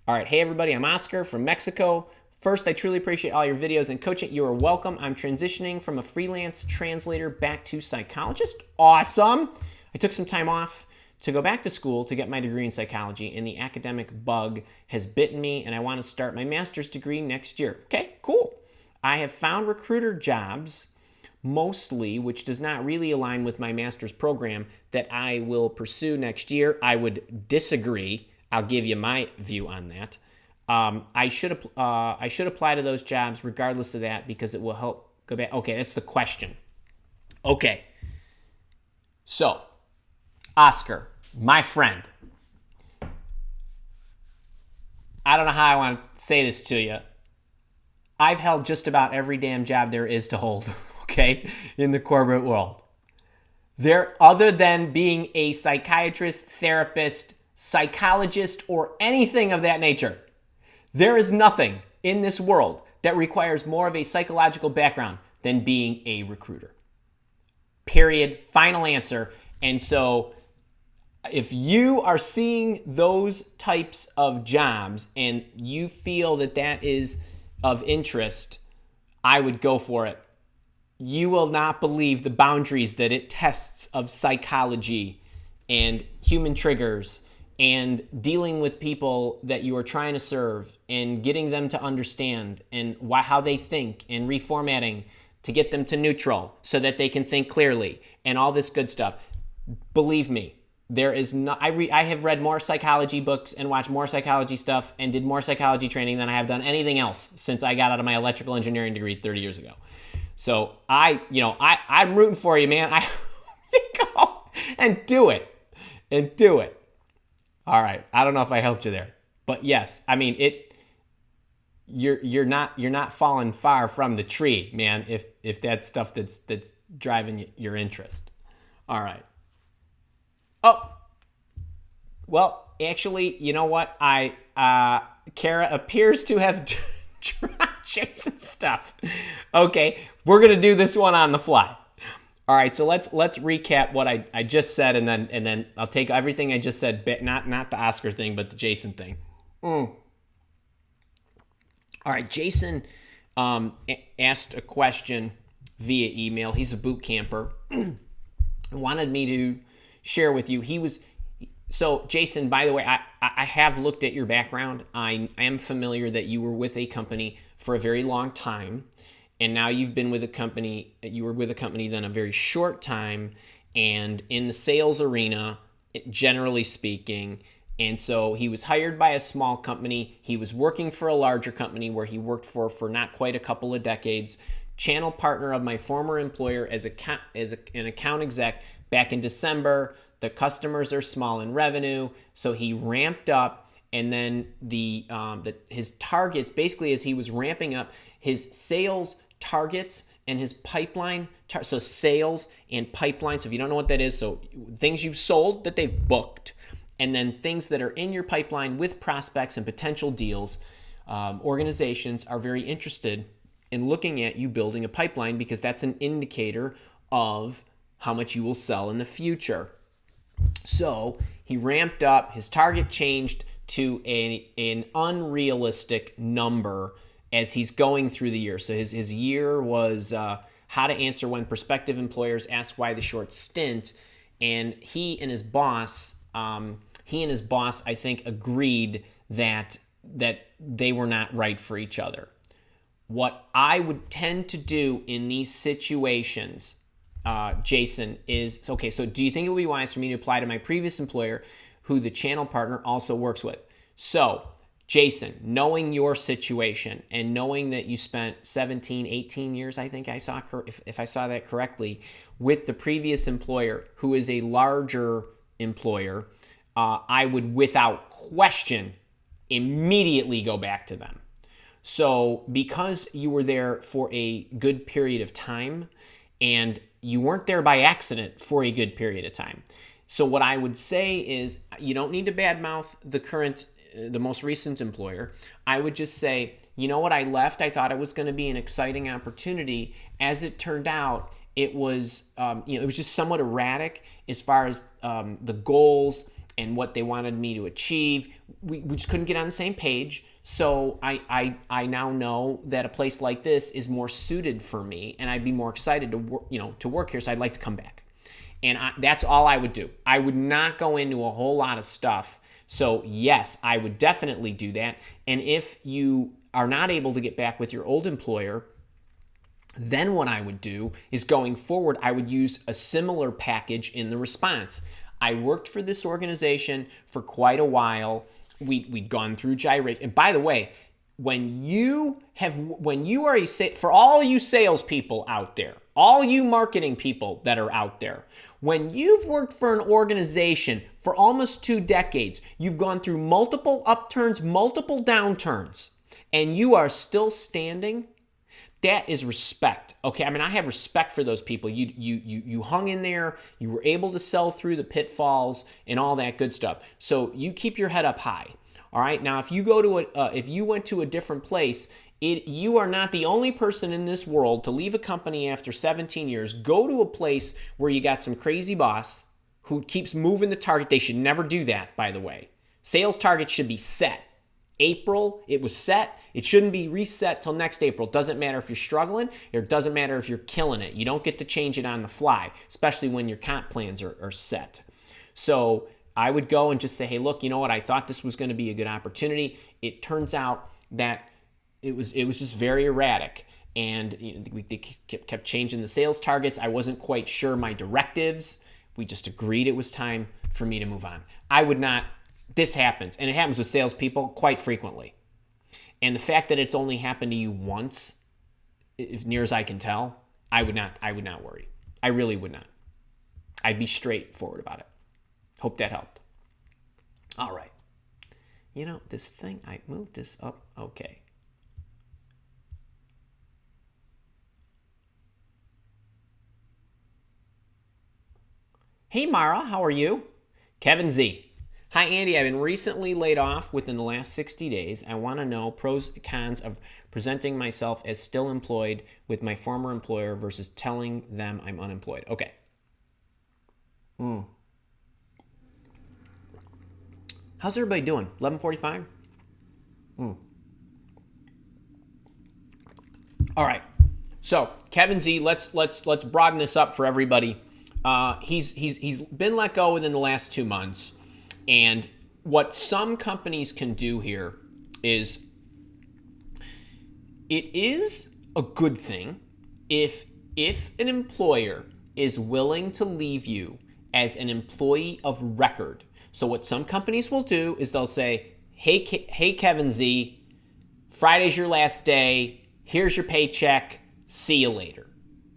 All right. Hey, everybody. I'm Oscar from Mexico. First, I truly appreciate all your videos and coaching. You are welcome. I'm transitioning from a freelance translator back to psychologist. Awesome. I took some time off to go back to school to get my degree in psychology, and the academic bug has bitten me, and I want to start my master's degree next year. Okay, cool. I have found recruiter jobs mostly, which does not really align with my master's program, that I will pursue next year. I would disagree. I'll give you my view on that. I should apply to those jobs regardless of that, because it will help go back. Okay, that's the question. Okay. So, Oscar, my friend, I don't know how I want to say this to you. I've held just about every damn job there is to hold, okay, in the corporate world. Other than being a psychiatrist, therapist, psychologist, or anything of that nature, there is nothing in this world that requires more of a psychological background than being a recruiter. Period. Final answer. And so if you are seeing those types of jobs and you feel that that is of interest, I would go for it. You will not believe the boundaries that it tests of psychology and human triggers and dealing with people that you are trying to serve and getting them to understand and how they think and reformatting to get them to neutral so that they can think clearly and all this good stuff. Believe me, There is no, I have read more psychology books and watched more psychology stuff and did more psychology training than I have done anything else since I got out of my electrical engineering degree 30 years ago. So I'm rooting for you, man. I go and do it. All right. I don't know if I helped you there, but yes, I mean you're not falling far from the tree, man, if that's stuff that's driving your interest. All right. Oh, well, actually, you know what? Kara appears to have dropped Jason's stuff. Okay, we're gonna do this one on the fly. All right, so let's recap what I just said, and then I'll take everything I just said, not the Oscar thing, but the Jason thing. All right, Jason asked a question via email. He's a boot camper. Wanted me to share with you. So Jason, by the way, I have looked at your background. I am familiar that you were with a company for a very long time, and now you were with a company then a very short time, and in the sales arena, generally speaking. And so he was hired by a small company. He was working for a larger company where he worked for not quite a couple of decades. Channel partner of my former employer as an account exec back in December. The customers are small in revenue, so he ramped up, and then his targets, basically as he was ramping up, his sales targets and his pipeline, so sales and pipeline, so if you don't know what that is, so things you've sold that they've booked, and then things that are in your pipeline with prospects and potential deals, organizations are very interested in looking at you building a pipeline because that's an indicator of how much you will sell in the future. So he ramped up, his target changed to an unrealistic number as he's going through the year. So his year was how to answer when prospective employers ask why the short stint. And he and his boss, I think, agreed that they were not right for each other. What I would tend to do in these situations, Jason, is, okay, so do you think it would be wise for me to apply to my previous employer who the channel partner also works with? So, Jason, knowing your situation and knowing that you spent 17, 18 years, I think I saw, if I saw that correctly, with the previous employer who is a larger employer, I would, without question, immediately go back to them. So, because you were there for a good period of time, and you weren't there by accident for a good period of time. So what I would say is you don't need to badmouth the most recent employer. I would just say, you know what, I left. I thought it was going to be an exciting opportunity. As it turned out, it was, it was just somewhat erratic as far as the goals and what they wanted me to achieve. We just couldn't get on the same page. So I now know that a place like this is more suited for me, and I'd be more excited to work here. So I'd like to come back, and that's all I would do. I would not go into a whole lot of stuff. So yes, I would definitely do that. And if you are not able to get back with your old employer, then what I would do is, going forward, I would use a similar package in the response. I worked for this organization for quite a while. We'd gone through gyration. And by the way, when you are for all you salespeople out there, all you marketing people that are out there, when you've worked for an organization for almost 2 decades, you've gone through multiple upturns, multiple downturns, and you are still standing, that is respect. Okay, I mean, I have respect for those people. You hung in there, you were able to sell through the pitfalls and all that good stuff. So you keep your head up high. All right. Now, if you went to a different place, you are not the only person in this world to leave a company after 17 years, go to a place where you got some crazy boss who keeps moving the target. They should never do that, by the way. Sales targets should be set. April, it was set. It shouldn't be reset till next April. It doesn't matter if you're struggling, or it doesn't matter if you're killing it. You don't get to change it on the fly, especially when your comp plans are set. So I would go and just say, hey, look, you know what? I thought this was going to be a good opportunity. It turns out that it was just very erratic. And they kept changing the sales targets. I wasn't quite sure my directives We just agreed it was time for me to move on. I would not, this happens, and it happens with salespeople quite frequently. And the fact that it's only happened to you once, as near as I can tell, I would not worry. I really would not. I'd be straightforward about it. Hope that helped. All right. You know, this thing, I moved this up. Okay. Hey, Mara, how are you? Kevin Z. Hi, Andy. I've been recently laid off within the last 60 days. I want to know pros and cons of presenting myself as still employed with my former employer versus telling them I'm unemployed. Okay. How's everybody doing? 11:45? All right. So, Kevin Z, let's broaden this up for everybody. He's been let go within the last 2 months. And what some companies can do here is it is a good thing if an employer is willing to leave you as an employee of record. So what some companies will do is they'll say, hey Kevin Z, Friday's your last day. Here's your paycheck. See you later.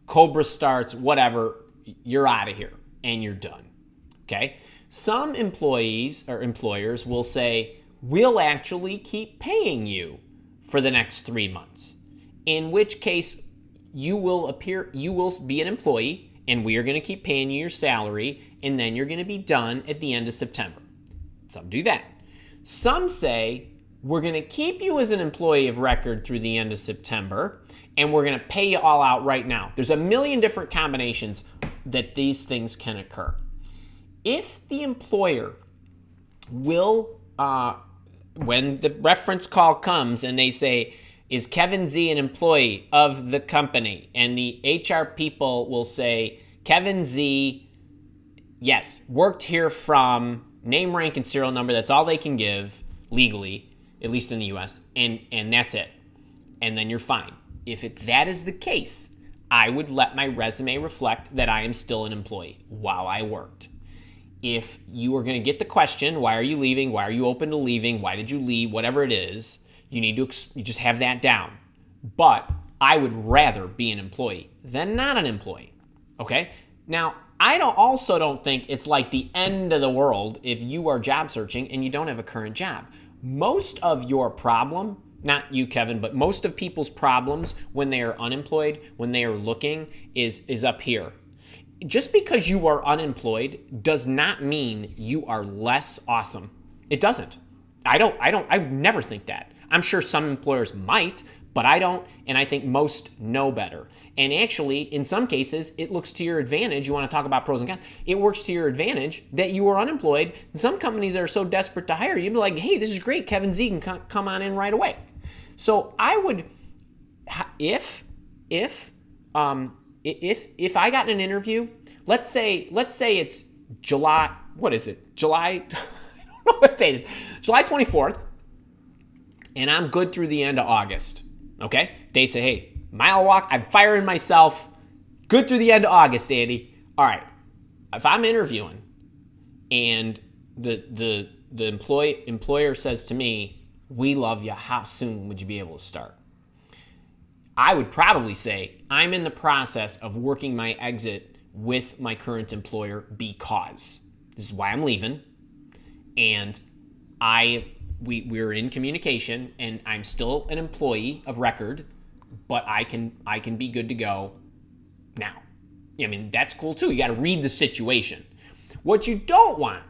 Cobra starts, whatever. You're out of here and you're done. Okay? Some employees or employers will say, we'll actually keep paying you for the next 3 months. In which case, you will be an employee and we are going to keep paying you your salary and then you're going to be done at the end of September. Some do that. Some say, we're going to keep you as an employee of record through the end of September and we're going to pay you all out right now. There's a million different combinations that these things can occur. If the employer will, when the reference call comes and they say, is Kevin Z an employee of the company? And the HR people will say, Kevin Z, yes, worked here from name, rank, and serial number. That's all they can give legally, at least in the US, and that's it. And then you're fine. If that is the case, I would let my resume reflect that I am still an employee while I worked. If you are going to get the question, why are you leaving? Why are you open to leaving? Why did you leave? Whatever it is, you need to you just have that down. But I would rather be an employee than not an employee. Okay? Now, I also don't think it's like the end of the world if you are job searching and you don't have a current job. Most of your problem, not you, Kevin, but most of people's problems when they are unemployed, when they are looking, is up here. Just because you are unemployed does not mean you are less awesome. It doesn't. I would never think that. I'm sure some employers might, but I don't, and I think most know better. And actually, in some cases, it looks to your advantage. You want to talk about pros and cons. It works to your advantage that you are unemployed. And some companies are so desperate to hire you, be like, hey, this is great. Kevin Z can come on in right away. So I would, if I got an interview, let's say it's July, what is it? July, I don't know what date it is. July 24th, and I'm good through the end of August, okay? They say, hey, mile walk, I'm firing myself, good through the end of August, Andy. All right, if I'm interviewing and the employer says to me, we love you, how soon would you be able to start? I would probably say, I'm in the process of working my exit with my current employer because this is why I'm leaving. And we're in communication and I'm still an employee of record, but I can be good to go now. I mean, that's cool too. You got to read the situation. What you don't want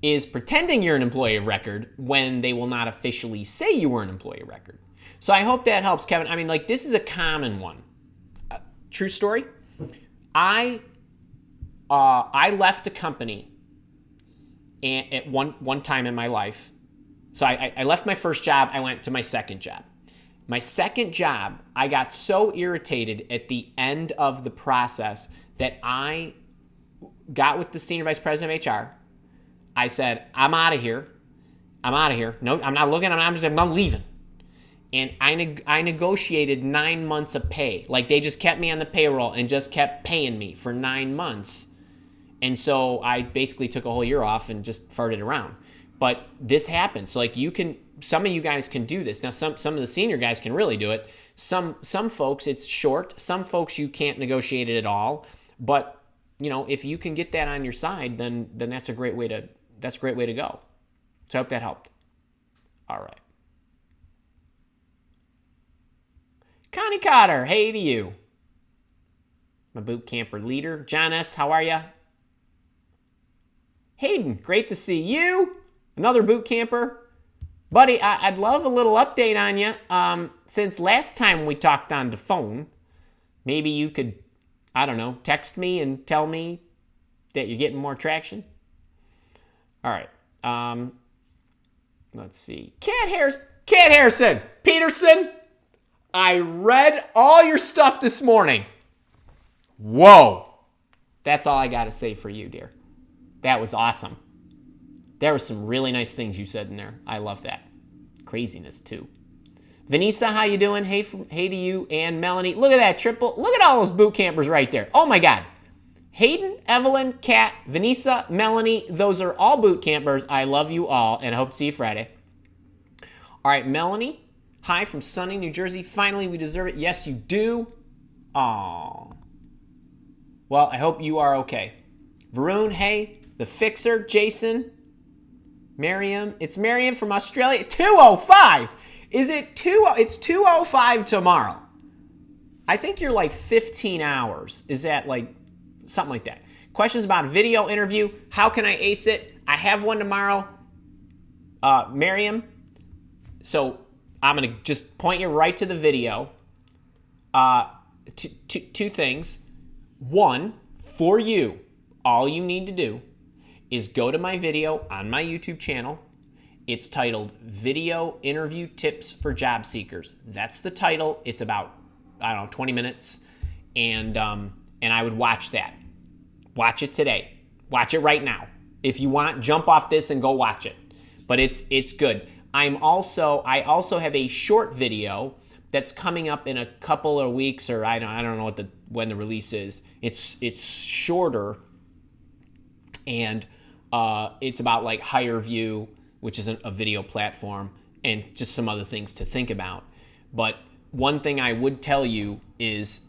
is pretending you're an employee of record when they will not officially say you were an employee of record. So I hope that helps, Kevin. I mean, like, this is a common one. True story. I left a company at one time in my life. So I left my first job. I went to my second job. My second job, I got so irritated at the end of the process that I got with the senior vice president of HR. I said, I'm out of here. No, I'm not looking. I'm leaving. And I negotiated 9 months of pay. Like, they just kept me on the payroll and just kept paying me for 9 months. And so I basically took a whole year off and just farted around. But this happens. Like some of you guys can do this. Now, some of the senior guys can really do it. Some folks, it's short. Some folks, you can't negotiate it at all. But, if you can get that on your side, then that's a great way to go. So I hope that helped. All right. Connie Cotter, hey to you. My boot camper leader. John S., how are ya? Hayden, great to see you. Another boot camper. Buddy, I'd love a little update on you. Since last time we talked on the phone, maybe you could, I don't know, text me and tell me that you're getting more traction. All right. Let's see. Cat Harrison, Peterson, I read all your stuff this morning. Whoa. That's all I got to say for you, dear. That was awesome. There were some really nice things you said in there. I love that. Craziness, too. Vanessa, how you doing? Hey to you and Melanie. Look at that triple. Look at all those boot campers right there. Oh, my God. Hayden, Evelyn, Kat, Vanessa, Melanie, those are all boot campers. I love you all, and I hope to see you Friday. All right, Melanie, hi from sunny New Jersey. Finally, we deserve it. Yes, you do. Aw. Well, I hope you are okay. Varun, hey. The Fixer, Jason. Miriam, it's Miriam from Australia. 2:05. Is it 2? It's 2:05 tomorrow. I think you're like 15 hours. Is that like something like that? Questions about a video interview. How can I ace it? I have one tomorrow. Miriam. So I'm going to just point you right to the video. Two things. One, for you, all you need to do is go to my video on my YouTube channel. It's titled Video Interview Tips for Job Seekers. That's the title. It's about, 20 minutes. And I would watch that. Watch it today. Watch it right now. If you want, jump off this and go watch it. But it's good. I also have a short video that's coming up in a couple of weeks, or I don't know when the release is. It's shorter, and it's about like HireVue, which is a video platform, and just some other things to think about. But one thing I would tell you is,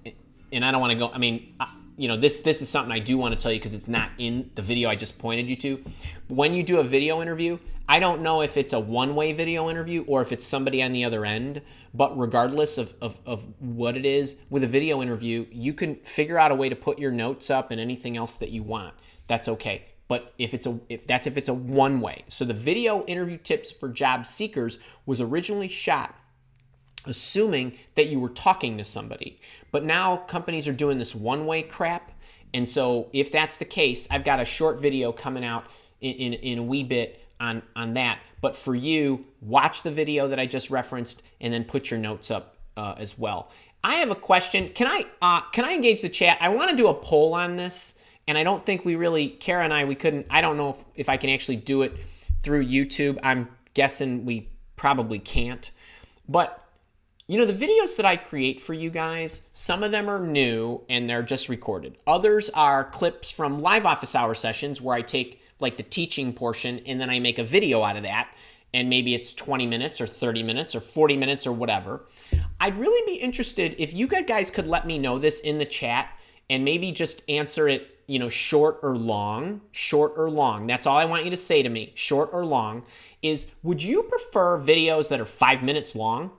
and I don't want to go, this is something I do want to tell you because it's not in the video I just pointed you to. When you do a video interview, I don't know if it's a one-way video interview or if it's somebody on the other end, but regardless of what it is, with a video interview, you can figure out a way to put your notes up and anything else that you want. That's okay. But if it's a one-way. So the video interview tips for job seekers was originally shot assuming that you were talking to somebody. But now companies are doing this one-way crap. And so if that's the case, I've got a short video coming out in a wee bit on that. But for you, watch the video that I just referenced and then put your notes up as well. I have a question. Can I engage the chat? I want to do a poll on this. And I don't think Kara and I couldn't, I don't know if I can actually do it through YouTube. I'm guessing we probably can't. But, the videos that I create for you guys, some of them are new and they're just recorded. Others are clips from live office hour sessions where I take like the teaching portion and then I make a video out of that. And maybe it's 20 minutes or 30 minutes or 40 minutes or whatever. I'd really be interested if you guys could let me know this in the chat and maybe just answer it, short or long. That's all I want you to say to me, short or long, is would you prefer videos that are 5 minutes long?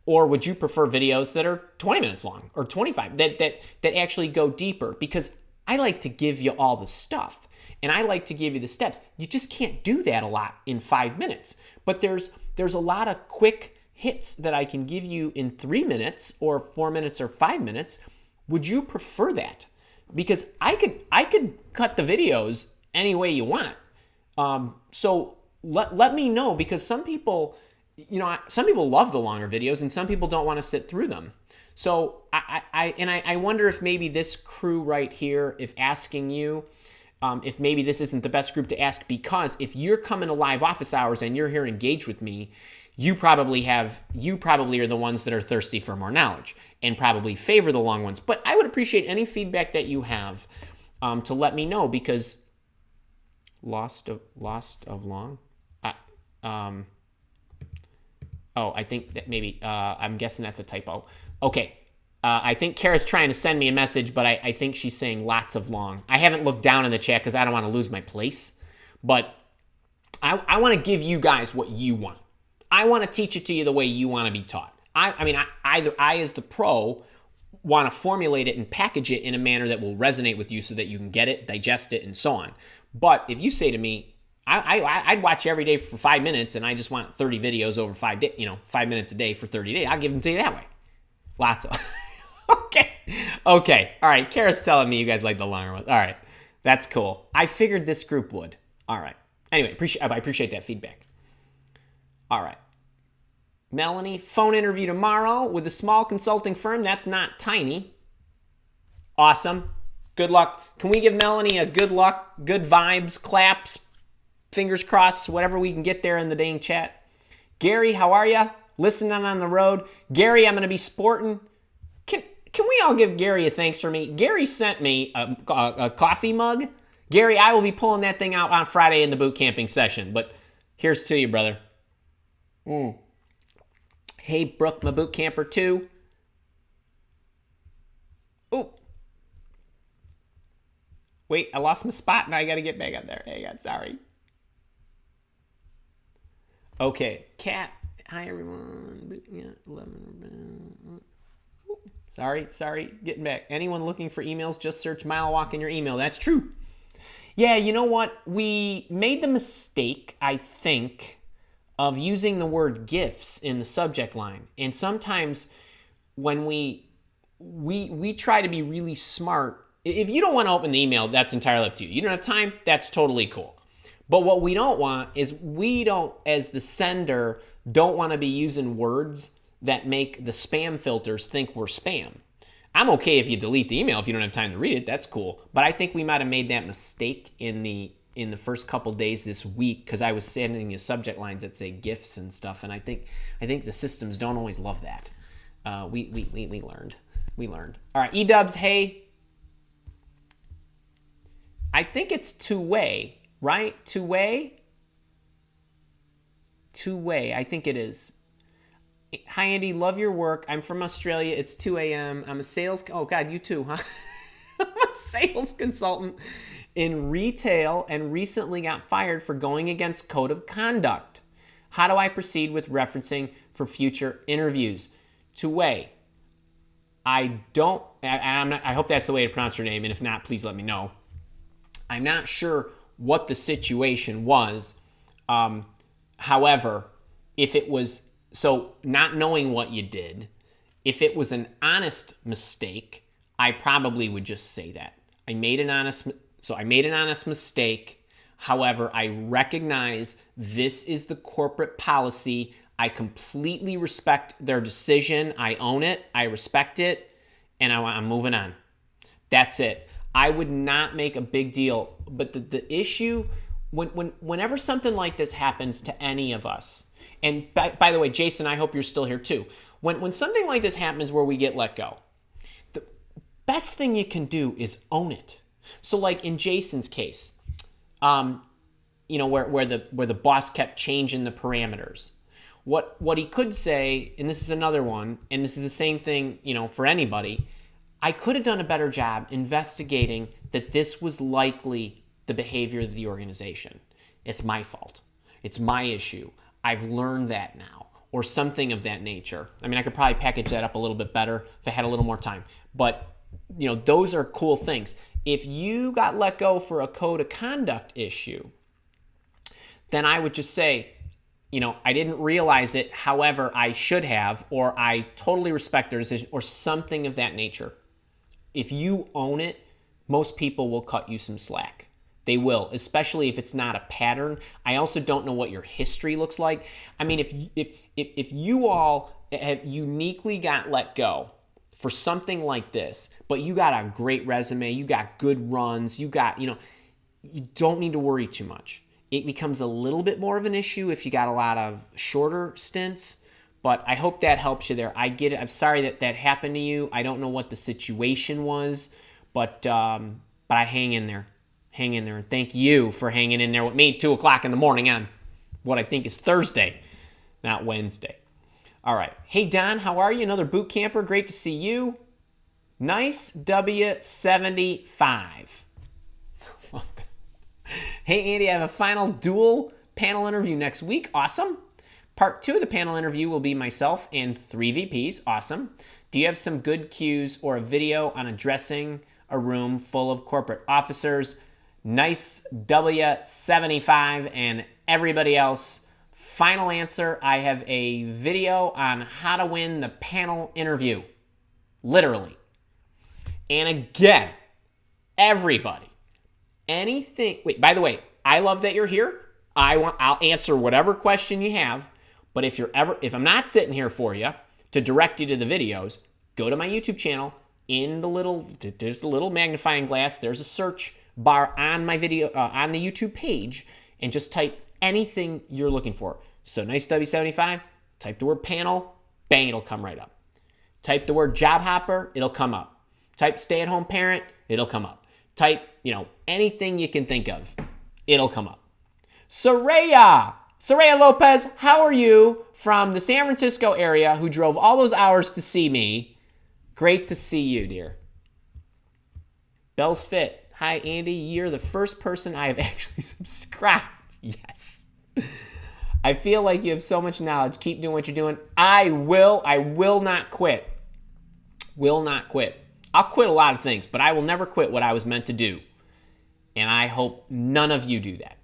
Or would you prefer videos that are 20 minutes long or 25 that actually go deeper? Because I like to give you all the stuff and I like to give you the steps. You just can't do that a lot in 5 minutes. But there's a lot of quick hits that I can give you in 3 minutes or 4 minutes or 5 minutes. Would you prefer that? Because I could cut the videos any way you want. So let me know, because some people love the longer videos and some people don't want to sit through them. So I wonder if maybe this crew right here, if asking you, if maybe this isn't the best group to ask, because if you're coming to live office hours and you're here engaged with me, you probably are the ones that are thirsty for more knowledge and probably favor the long ones. But I would appreciate any feedback that you have to let me know, because lost of long. I think that maybe I'm guessing that's a typo. Okay. I think Kara's trying to send me a message, but I think she's saying lots of long. I haven't looked down in the chat because I don't want to lose my place. But I want to give you guys what you want. I want to teach it to you the way you want to be taught. I as the pro, want to formulate it and package it in a manner that will resonate with you so that you can get it, digest it, and so on. But if you say to me, I'd watch every day for 5 minutes and I just want 30 videos over 5 days, 5 minutes a day for 30 days, I'll give them to you that way. Lots of... Okay. All right. Kara's telling me you guys like the longer ones. All right. That's cool. I figured this group would. All right. Anyway, I appreciate that feedback. All right. Melanie, phone interview tomorrow with a small consulting firm. That's not tiny. Awesome. Good luck. Can we give Melanie a good luck, good vibes, claps, fingers crossed, whatever we can get there in the dang chat? Gary, how are ya? Listening on the road. Gary, I'm going to be sporting. Can we all give Gary a thanks for me? Gary sent me a coffee mug. Gary, I will be pulling that thing out on Friday in the boot camping session. But here's to you, brother. Hey, Brooke, my boot camper too. Oh. Wait, I lost my spot. Now I got to get back up there. Hey, God, sorry. Okay, Cat. Hi, everyone. Yeah, 11. Sorry, getting back. Anyone looking for emails, just search Mile Walk in your email. That's true. Yeah, you know what? We made the mistake, I think, of using the word gifts in the subject line. And sometimes when we try to be really smart, if you don't want to open the email, that's entirely up to you. You don't have time, that's totally cool. But what we don't want is as the sender, don't want to be using words that make the spam filters think we're spam. I'm okay if you delete the email if you don't have time to read it. That's cool. But I think we might have made that mistake in the first couple days this week because I was sending you subject lines that say gifts and stuff, and I think the systems don't always love that. We learned. All right, eDubs, hey. I think it's two-way, right? Two-way. I think it is. Hi, Andy. Love your work. I'm from Australia. It's 2 a.m. I'm a sales... Oh, God, you too, huh? I'm a sales consultant in retail and recently got fired for going against code of conduct. How do I proceed with referencing for future interviews? Two-way. I hope that's the way to pronounce your name, and if not, please let me know. I'm not sure what the situation was. However, if it was... So not knowing what you did, if it was an honest mistake, I probably would just say that. I made an honest mistake. However, I recognize this is the corporate policy. I completely respect their decision. I own it. I respect it. And I'm moving on. That's it. I would not make a big deal. But the issue, whenever something like this happens to any of us, and by the way, Jason, I hope you're still here too. When something like this happens where we get let go, the best thing you can do is own it. So like in Jason's case, where the boss kept changing the parameters. What he could say, and this is another one, and this is the same thing, for anybody, I could have done a better job investigating that this was likely the behavior of the organization. It's my fault. It's my issue. I've learned that now, or something of that nature. I mean, I could probably package that up a little bit better if I had a little more time. But, those are cool things. If you got let go for a code of conduct issue, then I would just say, I didn't realize it, however, I should have, or I totally respect their decision, or something of that nature. If you own it, most people will cut you some slack. They will, especially if it's not a pattern. I also don't know what your history looks like. I mean, if you all have uniquely got let go for something like this, but you got a great resume, you got good runs, you don't need to worry too much. It becomes a little bit more of an issue if you got a lot of shorter stints, but I hope that helps you there. I get it. I'm sorry that happened to you. I don't know what the situation was, but but I hang in there. Hang in there. And thank you for hanging in there with me 2 o'clock in the morning on what I think is Thursday, not Wednesday. All right. Hey, Don, how are you? Another boot camper. Great to see you. Nice W75. Hey, Andy, I have a final dual panel interview next week. Awesome. Part 2 of the panel interview will be myself and 3 VPs. Awesome. Do you have some good cues or a video on addressing a room full of corporate officers? Nice W75 and everybody else. Final answer, I have a video on how to win the panel interview. Literally. And again, everybody, anything, wait, by the way, I love that you're here. I'll answer whatever question you have, but if I'm not sitting here for you to direct you to the videos, go to my YouTube channel. There's the little magnifying glass. There's a search bar on my video, on the YouTube page, and just type anything you're looking for. So nice W75, type the word panel, bang, it'll come right up. Type the word job hopper, it'll come up. Type stay-at-home parent, it'll come up. Type, anything you can think of, it'll come up. Soraya Lopez, how are you from the San Francisco area who drove all those hours to see me? Great to see you, dear. Bell's Fit. Hi, Andy. You're the first person I have actually subscribed. Yes. I feel like you have so much knowledge. Keep doing what you're doing. I will not quit. Will not quit. I'll quit a lot of things, but I will never quit what I was meant to do. And I hope none of you do that.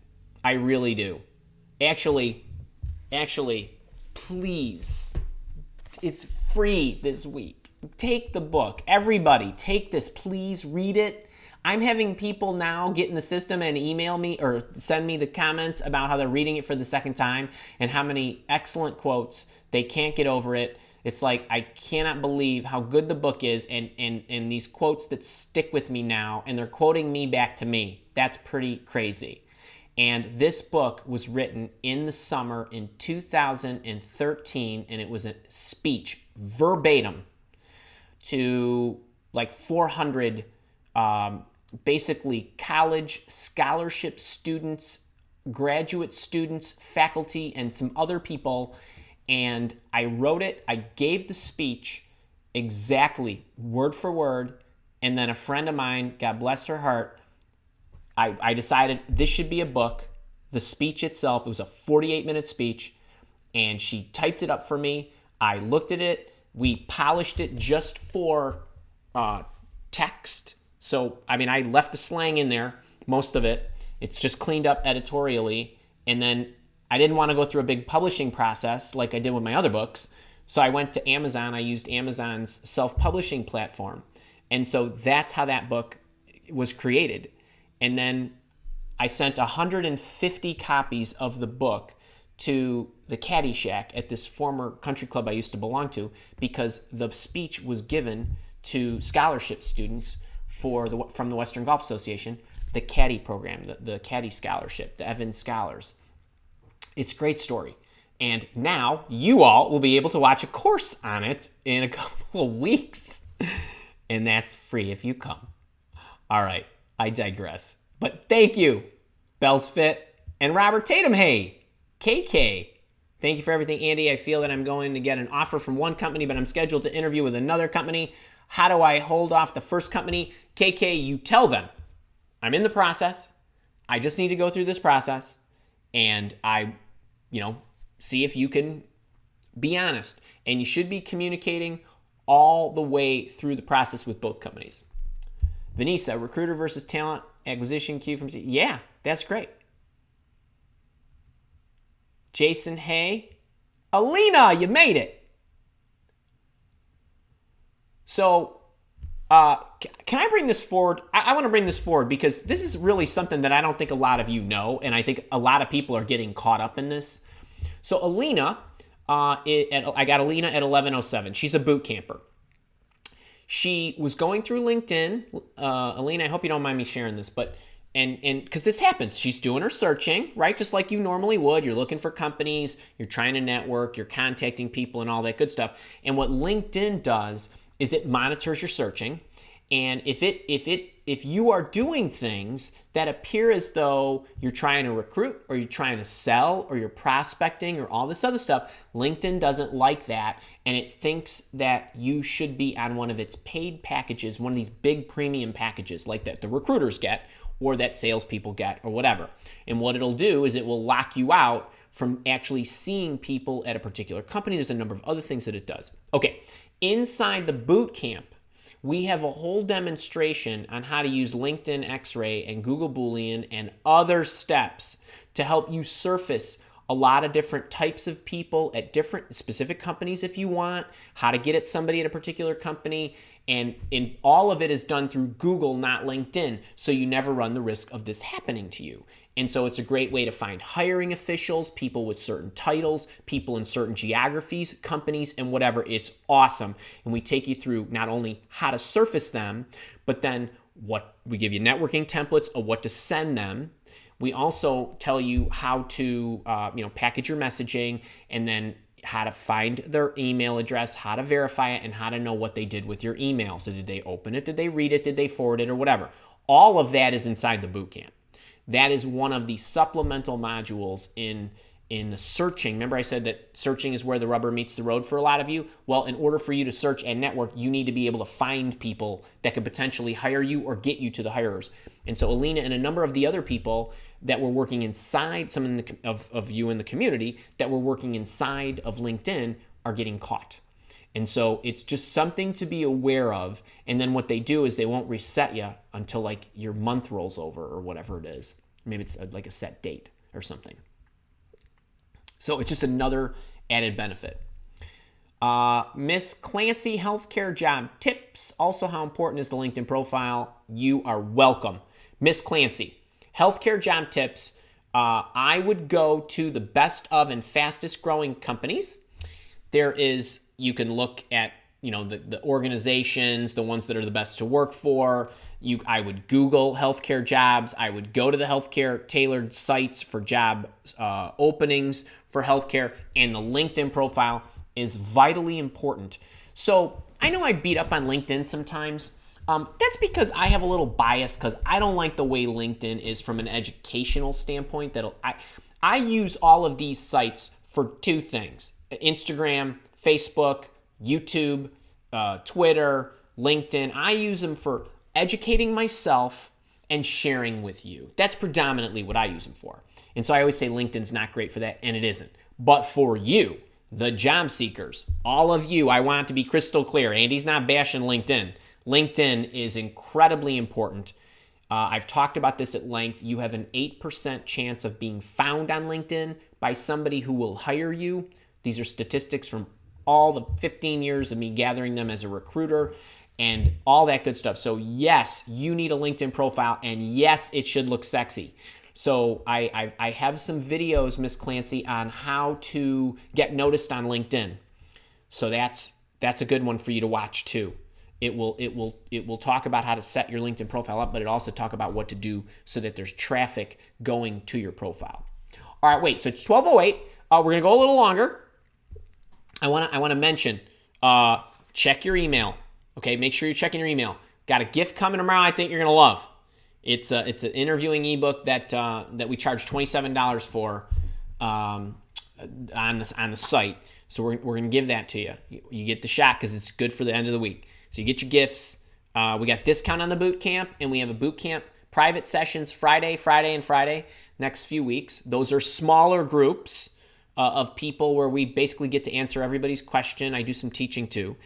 I really do. Actually, please. It's free this week. Take the book. Everybody, take this. Please read it. I'm having people now get in the system and email me or send me the comments about how they're reading it for the second time and how many excellent quotes. They can't get over it. It's like, I cannot believe how good the book is and these quotes that stick with me now, and they're quoting me back to me. That's pretty crazy. And this book was written in the summer in 2013, and it was a speech verbatim to like 400 basically college scholarship students, graduate students, faculty, and some other people. And I wrote it. I gave the speech exactly word for word. And then a friend of mine, God bless her heart, I decided this should be a book. The speech itself, it was a 48-minute speech, and she typed it up for me. I looked at it. We polished it just for text. So, I left the slang in there, most of it. It's just cleaned up editorially. And then I didn't want to go through a big publishing process like I did with my other books. So I went to Amazon. I used Amazon's self-publishing platform. And so that's how that book was created. And then I sent 150 copies of the book to the Caddy Shack at this former country club I used to belong to, because the speech was given to scholarship students from the Western Golf Association, the Caddy program, the Caddy Scholarship, the Evans Scholars. It's a great story. And now you all will be able to watch a course on it in a couple of weeks. And that's free if you come. All right, I digress. But thank you, Bell's Fit and Robert Tatum. Hey, KK. Thank you for everything, Andy. I feel that I'm going to get an offer from one company, but I'm scheduled to interview with another company. How do I hold off the first company? KK, you tell them I'm in the process. I just need to go through this process. And see if you can be honest. And you should be communicating all the way through the process with both companies. Vanessa, recruiter versus talent acquisition queue from... Yeah, that's great. Jason, hey. Alina, you made it. So, can I bring this forward? I want to bring this forward because this is really something that I don't think a lot of you know, and I think a lot of people are getting caught up in this. So Alina, I got Alina at 1107. She's a boot camper. She was going through LinkedIn. Alina, I hope you don't mind me sharing this, but and because this happens, she's doing her searching, right? Just like you normally would. You're looking for companies, you're trying to network, you're contacting people and all that good stuff. And what LinkedIn does is it monitors your searching. And if it if you are doing things that appear as though you're trying to recruit or you're trying to sell or you're prospecting or all this other stuff, LinkedIn doesn't like that, and it thinks that you should be on one of its paid packages, one of these big premium packages like that the recruiters get or that salespeople get or whatever. And what it'll do is it will lock you out from actually seeing people at a particular company. There's a number of other things that it does. Okay, inside the boot camp, we have a whole demonstration on how to use LinkedIn X-Ray and Google Boolean and other steps to help you surface a lot of different types of people at different specific companies if you want, how to get at somebody at a particular company, and all of it is done through Google, not LinkedIn, so you never run the risk of this happening to you. And so it's a great way to find hiring officials, people with certain titles, people in certain geographies, companies, and whatever. It's awesome. And we take you through not only how to surface them, but then what we give you networking templates of what to send them. We also tell you how to package your messaging, and then how to find their email address, how to verify it, and how to know what they did with your email. So did they open it? Did they read it? Did they forward it or whatever? All of that is inside the bootcamp. That is one of the supplemental modules in the searching. Remember I said that searching is where the rubber meets the road for a lot of you? Well, in order for you to search and network, you need to be able to find people that could potentially hire you or get you to the hirers. And so Alina and a number of the other people that were working inside, some of you in the community that were working inside of LinkedIn are getting caught. And so it's just something to be aware of. And then what they do is they won't reset you until like your month rolls over or whatever it is. Maybe it's like a set date or something. So it's just another added benefit. Miss Clancy, healthcare job tips. Also, how important is the LinkedIn profile? You are welcome. Miss Clancy, healthcare job tips. I would go to the best of and fastest growing companies. You can look at, the organizations, the ones that are the best to work for. I would Google healthcare jobs. I would go to the healthcare tailored sites for job openings for healthcare, and the LinkedIn profile is vitally important. So I know I beat up on LinkedIn sometimes. That's because I have a little bias because I don't like the way LinkedIn is from an educational standpoint. I use all of these sites for two things: Instagram, Facebook, YouTube, Twitter, LinkedIn. I use them for educating myself and sharing with you. That's predominantly what I use them for. And so I always say LinkedIn's not great for that, and it isn't. But for you, the job seekers, all of you, I want to be crystal clear. Andy's not bashing LinkedIn. LinkedIn is incredibly important. I've talked about this at length. You have an 8% chance of being found on LinkedIn by somebody who will hire you. These are statistics from all the 15 years of me gathering them as a recruiter and all that good stuff. So yes, you need a LinkedIn profile, and yes, it should look sexy. So I have some videos, Miss Clancy, on how to get noticed on LinkedIn. So that's a good one for you to watch too. It will talk about how to set your LinkedIn profile up, but it also talk about what to do so that there's traffic going to your profile. All right, wait. So it's 12:08. We're gonna go a little longer. I want to mention, check your email. Okay, make sure you're checking your email. Got a gift coming tomorrow I think you're gonna love. It's an interviewing ebook that we charge $27 for on the site. So we're gonna give that to you. You get the shot because it's good for the end of the week. So you get your gifts. We got discount on the boot camp, and we have a boot camp private sessions Friday, and Friday next few weeks. Those are smaller groups of people where we basically get to answer everybody's question. I do some teaching too.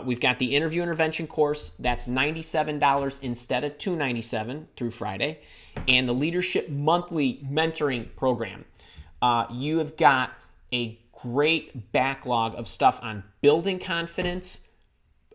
We've got the interview intervention course. That's $97 instead of $297 through Friday. And the leadership monthly mentoring program. You have got a great backlog of stuff on building confidence,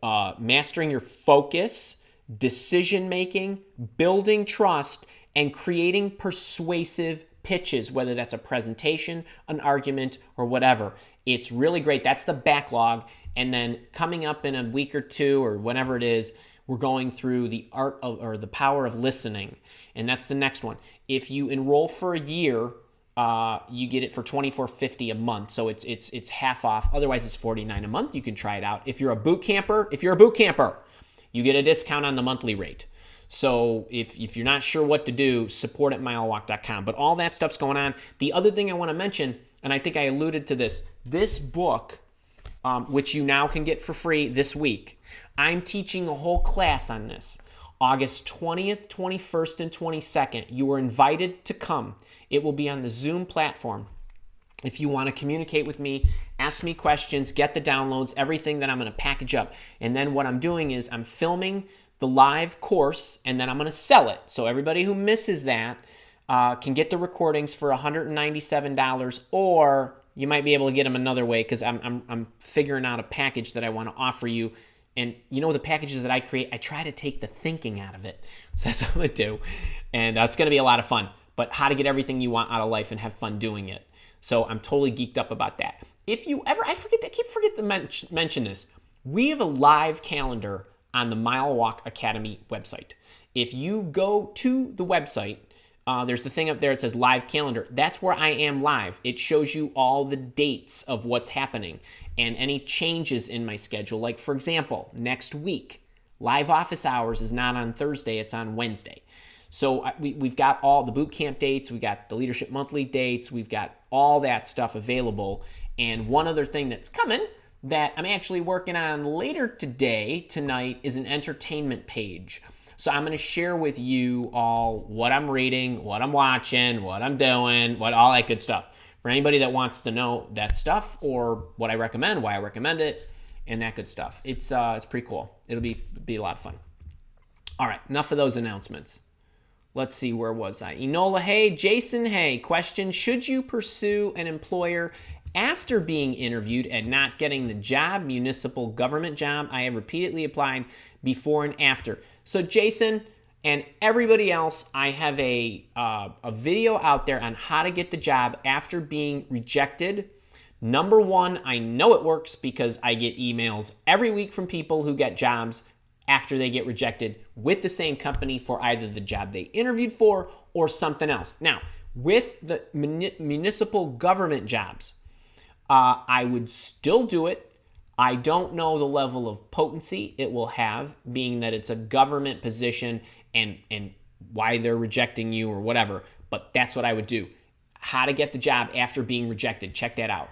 mastering your focus, decision making, building trust, and creating persuasive pitches, whether that's a presentation, an argument, or whatever. It's really great. That's the backlog. And then coming up in a week or two or whenever it is, we're going through the art of, or the power of listening. And that's the next one. If you enroll for a year, you get it for $24.50 a month. So it's half off. Otherwise, it's $49 a month. You can try it out. If you're a boot camper, you get a discount on the monthly rate. So if you're not sure what to do, support@milewalk.com. But all that stuff's going on. The other thing I want to mention, and I think I alluded to this book, which you now can get for free this week, I'm teaching a whole class on this. August 20th, 21st, and 22nd. You are invited to come. It will be on the Zoom platform. If you want to communicate with me, ask me questions, get the downloads, everything that I'm going to package up. And then what I'm doing is I'm filming the live course, and then I'm going to sell it. So everybody who misses that can get the recordings for $197, or you might be able to get them another way, because I'm figuring out a package that I want to offer you. And you know, the packages that I create, I try to take the thinking out of it. So that's what I'm going to do. And it's going to be a lot of fun. But how to get everything you want out of life and have fun doing it. So I'm totally geeked up about that. If you ever, I keep forgetting to mention this. We have a live calendar on the Mile Walk Academy website. If you go to the website, there's the thing up there that says live calendar. That's where I am live. It shows you all the dates of what's happening and any changes in my schedule. Like, for example, next week, live office hours is not on Thursday, it's on Wednesday. So we've got all the boot camp dates, we got the Leadership Monthly dates, we've got all that stuff available. And one other thing that's coming that I'm actually working on later tonight, is an entertainment page. So I'm going to share with you all what I'm reading, what I'm watching, what I'm doing, all that good stuff. For anybody that wants to know that stuff, or what I recommend, why I recommend it, and that good stuff. It's pretty cool. It'll be a lot of fun. All right, enough of those announcements. Let's see, where was I? Enola, hey, Jason, hey, question, should you pursue an employer after being interviewed and not getting the job, municipal government job? I have repeatedly applied before and after. So Jason and everybody else, I have a video out there on how to get the job after being rejected. Number one, I know it works because I get emails every week from people who get jobs after they get rejected with the same company for either the job they interviewed for or something else. Now, with the municipal government jobs, I would still do it. I don't know the level of potency it will have, being that it's a government position and why they're rejecting you or whatever, but that's what I would do. How to get the job after being rejected. Check that out.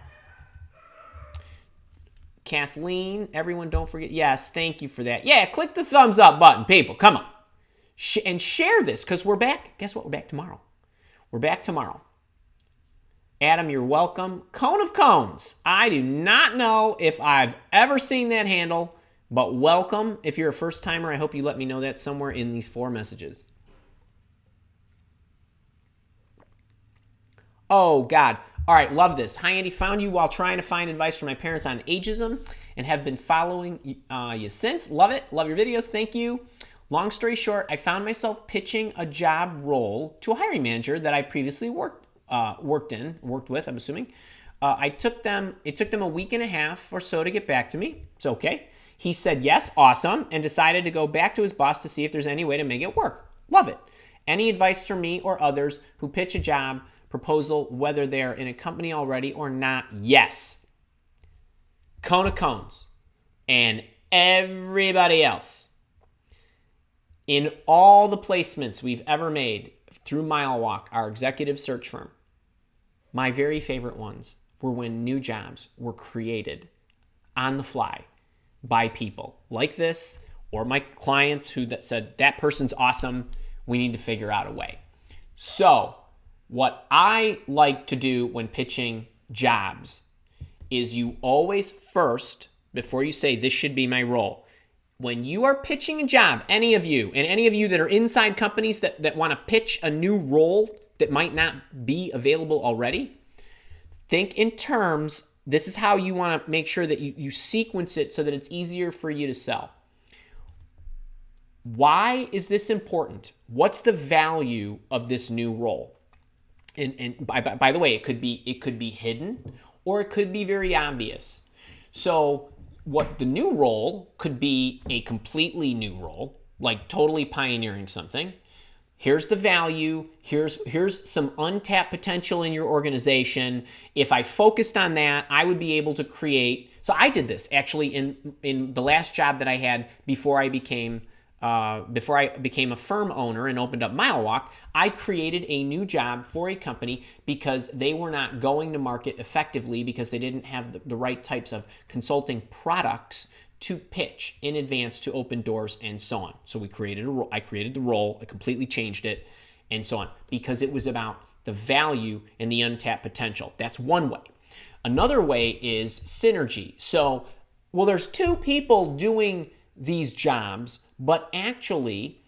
Kathleen, everyone don't forget. Yes, thank you for that. Yeah, click the thumbs up button, people. Come on. And share this, because we're back. Guess what? We're back tomorrow. We're back tomorrow. Adam, you're welcome. Cone of Cones. I do not know if I've ever seen that handle, but welcome. If you're a first timer, I hope you let me know that somewhere in these 4 messages. Oh, God. All right, love this. Hi, Andy. Found you while trying to find advice for my parents on ageism and have been following you since. Love it. Love your videos. Thank you. Long story short, I found myself pitching a job role to a hiring manager that I previously worked with, I'm assuming. It took them a week and a half or so to get back to me. It's okay. He said yes, awesome, and decided to go back to his boss to see if there's any way to make it work. Love it. Any advice for me or others who pitch a job proposal, whether they're in a company already or not? Yes. Cone of Cones and everybody else. In all the placements we've ever made through Mile Walk, our executive search firm, my very favorite ones were when new jobs were created on the fly by people like this, or my clients who said, that person's awesome, we need to figure out a way. So what I like to do when pitching jobs is you always first, before you say this should be my role, when you are pitching a job, any of you, and any of you that are inside companies that want to pitch a new role that might not be available already, think in terms, this is how you want to make sure that you sequence it so that it's easier for you to sell. Why is this important? What's the value of this new role? And by the way, it could be hidden or it could be very obvious. So what the new role could be, a completely new role, like totally pioneering something. Here's the value. Here's some untapped potential in your organization. If I focused on that, I would be able to create. So I did this actually in the last job that I had before I became before I became a firm owner and opened up Mile Walk, I created a new job for a company because they were not going to market effectively because they didn't have the right types of consulting products to pitch in advance to open doors and so on. So we created I created the role, I completely changed it, and so on, because it was about the value and the untapped potential. That's one way. Another way is synergy. So, well, there's two people doing these jobs, but actually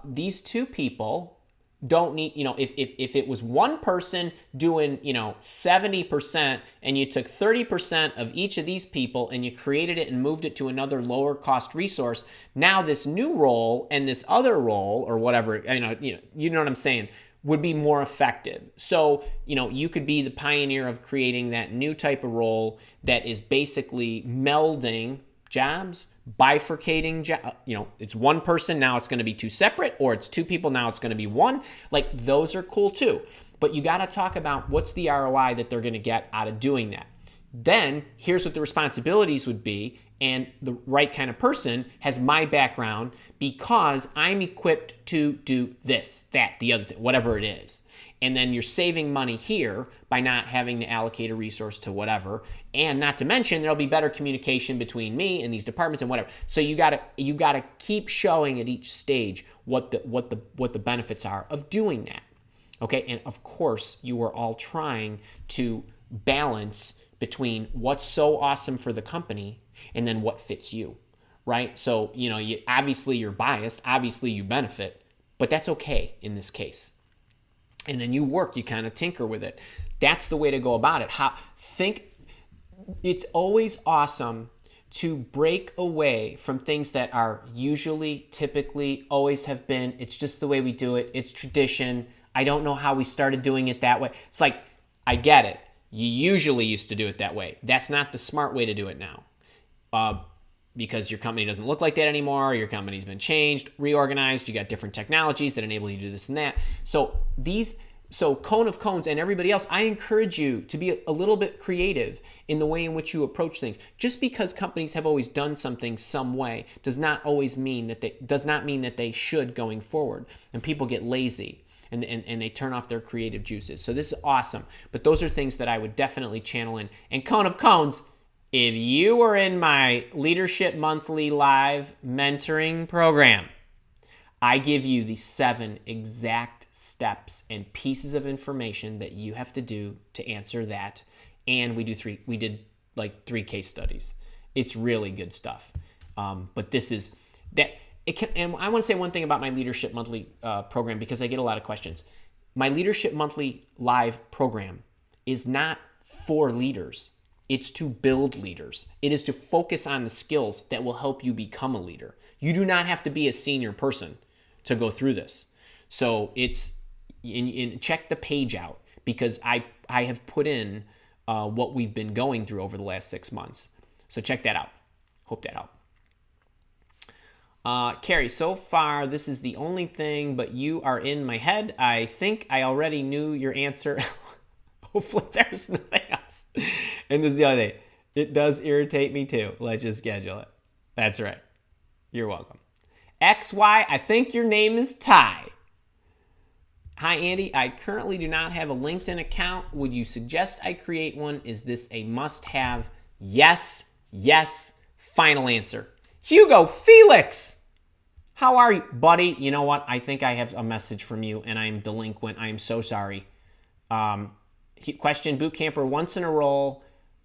these two people don't need, if it was one person doing, 70% and you took 30% of each of these people and you created it and moved it to another lower cost resource, now this new role and this other role or whatever, you know what I'm saying, would be more effective. So, you could be the pioneer of creating that new type of role that is basically melding jobs, bifurcating, it's one person, now it's going to be two separate, or it's two people, now it's going to be one. Like, those are cool too. But you got to talk about what's the ROI that they're going to get out of doing that. Then here's what the responsibilities would be, and the right kind of person has my background because I'm equipped to do this, that, the other thing, whatever it is. And then you're saving money here by not having to allocate a resource to whatever. And not to mention, there'll be better communication between me and these departments and whatever. So you gotta keep showing at each stage what the benefits are of doing that. Okay, and of course, you are all trying to balance between what's so awesome for the company and then what fits you, right? So, obviously you're biased, obviously you benefit, but that's okay in this case. And then you kind of tinker with it. That's the way to go about it. It's always awesome to break away from things that are usually, typically, always have been. It's just the way we do it. It's tradition. I don't know how we started doing it that way. It's like, I get it. You usually used to do it that way. That's not the smart way to do it now. Because your company doesn't look like that anymore. Your company's been changed, reorganized. You got different technologies that enable you to do this and that. So Cone of Cones and everybody else, I encourage you to be a little bit creative in the way in which you approach things. Just because companies have always done something some way does not mean that they should going forward. And people get lazy and they turn off their creative juices. So this is awesome. But those are things that I would definitely channel in. And Cone of Cones, if you were in my Leadership Monthly Live mentoring program, I give you the 7 exact steps and pieces of information that you have to do to answer that. And we did like 3 case studies. It's really good stuff. But this is that it can. And I want to say one thing about my Leadership Monthly program, because I get a lot of questions. My Leadership Monthly Live program is not for leaders. It's to build leaders. It is to focus on the skills that will help you become a leader. You do not have to be a senior person to go through this. So it's check the page out, because I have put in what we've been going through over the last 6 months. So check that out. Hope that helped. Carrie, so far this is the only thing, but you are in my head. I think I already knew your answer. Hopefully there's nothing else. And this is the other thing. It does irritate me too. Let's just schedule it. That's right. You're welcome. XY, I think your name is Ty. Hi, Andy. I currently do not have a LinkedIn account. Would you suggest I create one? Is this a must-have? Yes, yes. Final answer. Hugo Felix. How are you? Buddy, you know what? I think I have a message from you, and I'm delinquent. I'm so sorry. Question, boot camper once in a role,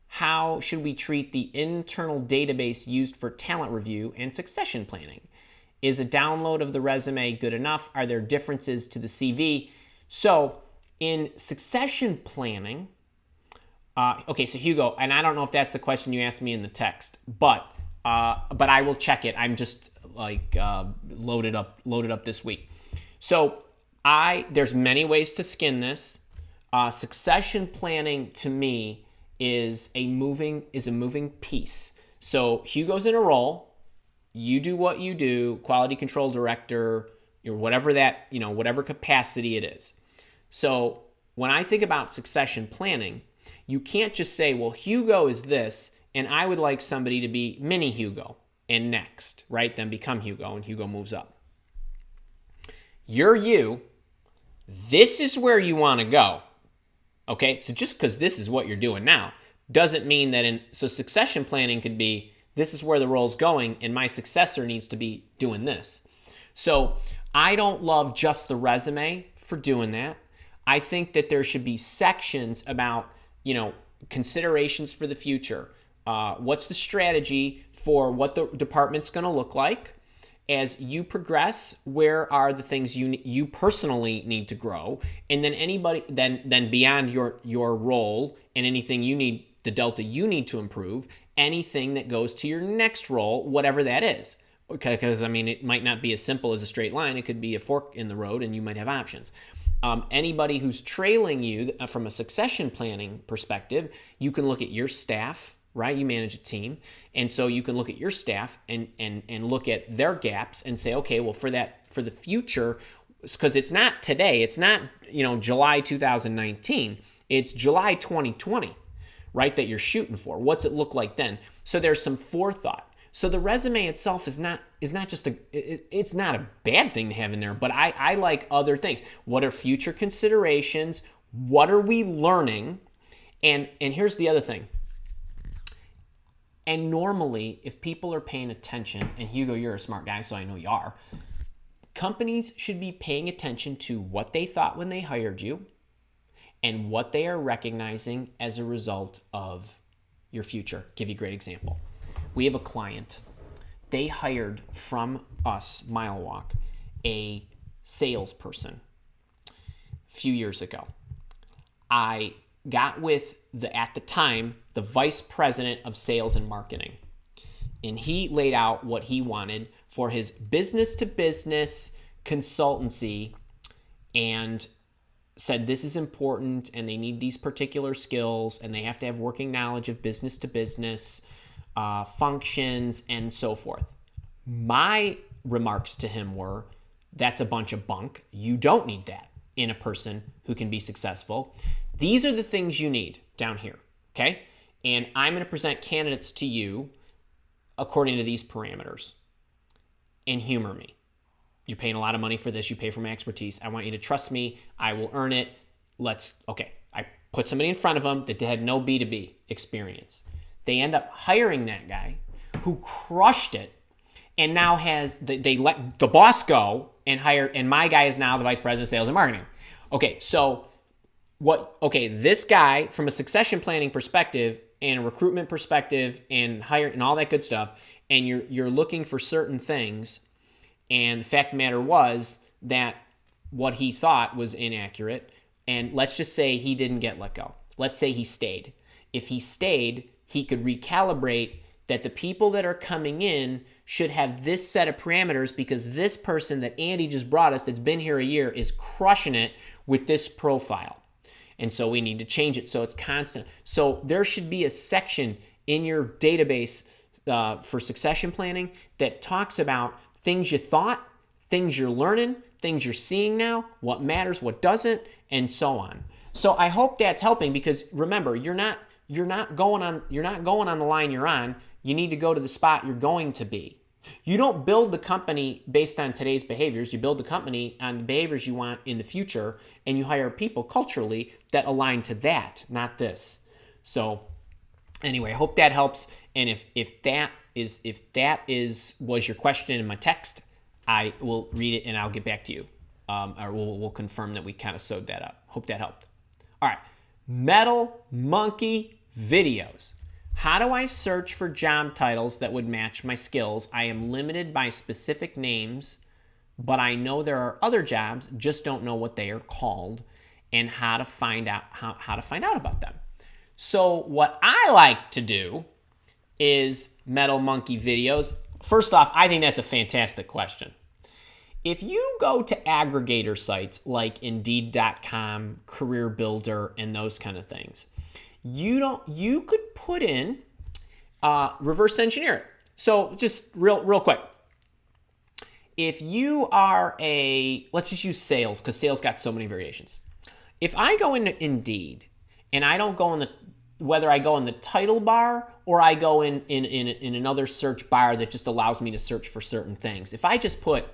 how should we treat the internal database used for talent review and succession planning? Is a download of the resume good enough? Are there differences to the CV? So in succession planning, okay, so Hugo, and I don't know if that's the question you asked me in the text, but I will check it. I'm just loaded up this week. So there's many ways to skin this. Succession planning to me is a moving piece. So Hugo's in a role. You do what you do, quality control director, or whatever capacity it is. So when I think about succession planning, you can't just say, well, Hugo is this, and I would like somebody to be mini Hugo. and next, right? Then become Hugo, and Hugo moves up. You're you. This is where you want to go. Okay, so just because this is what you're doing now doesn't mean that so succession planning could be, this is where the role's going and my successor needs to be doing this. So I don't love just the resume for doing that. I think that there should be sections about, considerations for the future. What's the strategy for what the department's going to look like? As you progress, where are the things you personally need to grow? And then then beyond your role and anything you need, the delta you need to improve, anything that goes to your next role, whatever that is. Okay, because it might not be as simple as a straight line. It could be a fork in the road, and you might have options. Anybody who's trailing you from a succession planning perspective, you can look at your staff. Right? You manage a team. And so you can look at your staff and look at their gaps and say, okay, well, for the future, because it's not today, it's not, July 2019, it's July 2020, right? That you're shooting for. What's it look like then? So there's some forethought. So the resume itself is not just it's not a bad thing to have in there, but I like other things. What are future considerations? What are we learning? And here's the other thing. And normally, if people are paying attention, and Hugo, you're a smart guy, so I know you are, companies should be paying attention to what they thought when they hired you and what they are recognizing as a result of your future. Give you a great example. We have a client. They hired from us, MileWalk, a salesperson a few years ago. I got with at the time, the vice president of sales and marketing. And he laid out what he wanted for his business-to-business consultancy and said this is important and they need these particular skills and they have to have working knowledge of business-to-business functions and so forth. My remarks to him were, that's a bunch of bunk. You don't need that in a person who can be successful. These are the things you need down here, okay? And I'm going to present candidates to you according to these parameters. And humor me. You're paying a lot of money for this. You pay for my expertise. I want you to trust me. I will earn it. Okay. I put somebody in front of them that had no B2B experience. They end up hiring that guy who crushed it and now they let the boss go and my guy is now the vice president of sales and marketing. Okay, so this guy from a succession planning perspective and a recruitment perspective and hire and all that good stuff, and you're looking for certain things, and the fact of the matter was that what he thought was inaccurate, and let's just say he didn't get let go. Let's say he stayed. If he stayed, he could recalibrate that the people that are coming in should have this set of parameters because this person that Andy just brought us that's been here a year is crushing it with this profile. And so we need to change it so it's constant. So there should be a section in your database for succession planning that talks about things you thought, things you're learning, things you're seeing now, what matters, what doesn't, and so on. So I hope that's helping because remember, you're not going on the line you're on. You need to go to the spot you're going to be. You don't build the company based on today's behaviors. You build the company on the behaviors you want in the future, and you hire people culturally that align to that, not this. So anyway, I hope that helps. And if that was your question in my text, I will read it and I'll get back to you. Or we'll confirm that we kind of sewed that up. Hope that helped. All right. Metal Monkey Videos. How do I search for job titles that would match my skills? I am limited by specific names, but I know there are other jobs, just don't know what they are called and how to find out about them. So what I like to do is Metal Monkey Videos. First off, I think that's a fantastic question. If you go to aggregator sites like Indeed.com, Career Builder, and those kind of things, you could put in reverse engineer it. So just real quick. If you are let's just use sales because sales got so many variations. If I go into Indeed and I don't go in the whether I go in the title bar or I go in another search bar that just allows me to search for certain things. If I just put,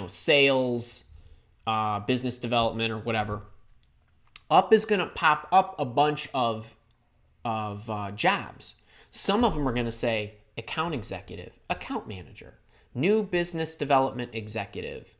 sales, business development or whatever, up is going to pop up a bunch of jobs. Some of them are going to say account executive, account manager, new business development executive,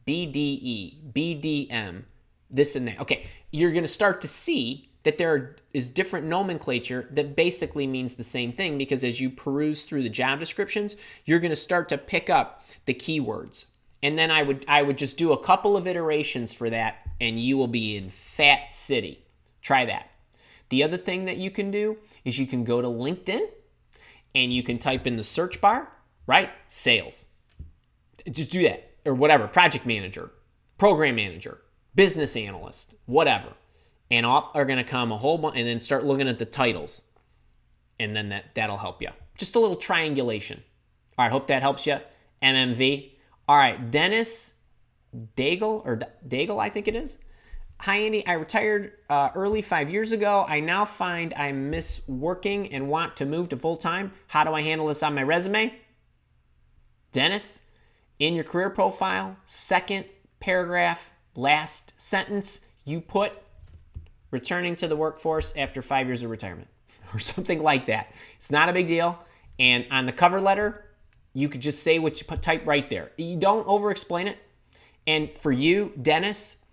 BDE, BDM, this and that. Okay, you're going to start to see that there is different nomenclature that basically means the same thing, because as you peruse through the job descriptions, you're going to start to pick up the keywords. And then I would just do a couple of iterations for that, and you will be in Fat City. Try that. The other thing that you can do is you can go to LinkedIn and you can type in the search bar, right? Sales. Just do that. Or whatever. Project manager, program manager, business analyst, whatever. And up are going to come a whole bunch, and then start looking at the titles. And then that'll help you. Just a little triangulation. All right, hope that helps you. MMV. All right, Dennis Daigle, I think it is. Hi, Andy. I retired early 5 years ago. I now find I miss working and want to move to full-time. How do I handle this on my resume? Dennis, in your career profile, second paragraph, last sentence, you put returning to the workforce after 5 years of retirement or something like that. It's not a big deal. And on the cover letter, you could just say what you type right there. You don't over-explain it. And for you, Dennis,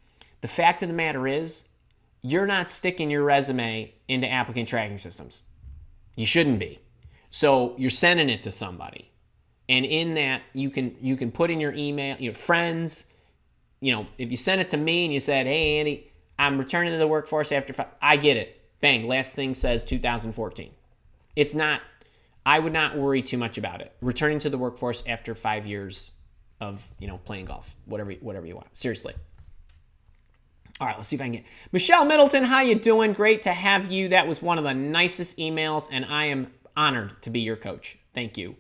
the fact of the matter is, you're not sticking your resume into applicant tracking systems. You shouldn't be. So you're sending it to somebody. And in that, you can put in your email, friends, if you send it to me and you said, hey, Andy, I'm returning to the workforce after 5, I get it. Bang, last thing says 2014. It's not, I would not worry too much about it. Returning to the workforce after 5 years of, playing golf, whatever you want. Seriously. All right, let's see if I can get Michelle Middleton. How you doing? Great to have you. That was one of the nicest emails, and I am honored to be your coach. Thank you.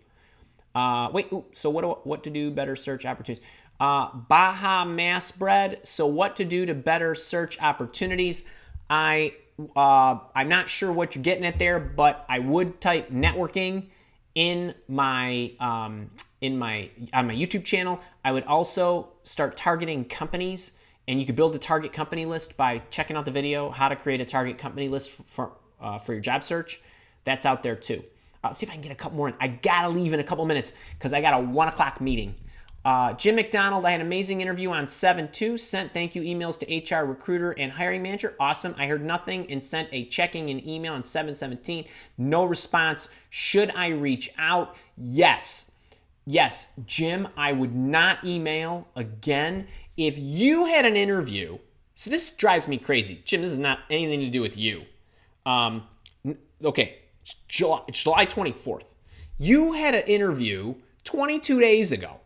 So what to do better search opportunities? Baja Mass Bread. So what to do to better search opportunities? I'm not sure what you're getting at there, but I would type networking on my YouTube channel. I would also start targeting companies, and you could build a target company list by checking out the video, how to create a target company list for your job search. That's out there too. Let's see if I can get a couple more in. I gotta leave in a couple minutes because I got a 1 o'clock meeting. Jim McDonald, I had an amazing interview on 7/2. Sent thank you emails to HR recruiter and hiring manager. Awesome. I heard nothing and sent a checking in email on 7/17. No response. Should I reach out? Yes. Yes, Jim, I would not email again. If you had an interview, so this drives me crazy. Jim, this is not anything to do with you. Okay, it's July 24th. You had an interview 22 days ago.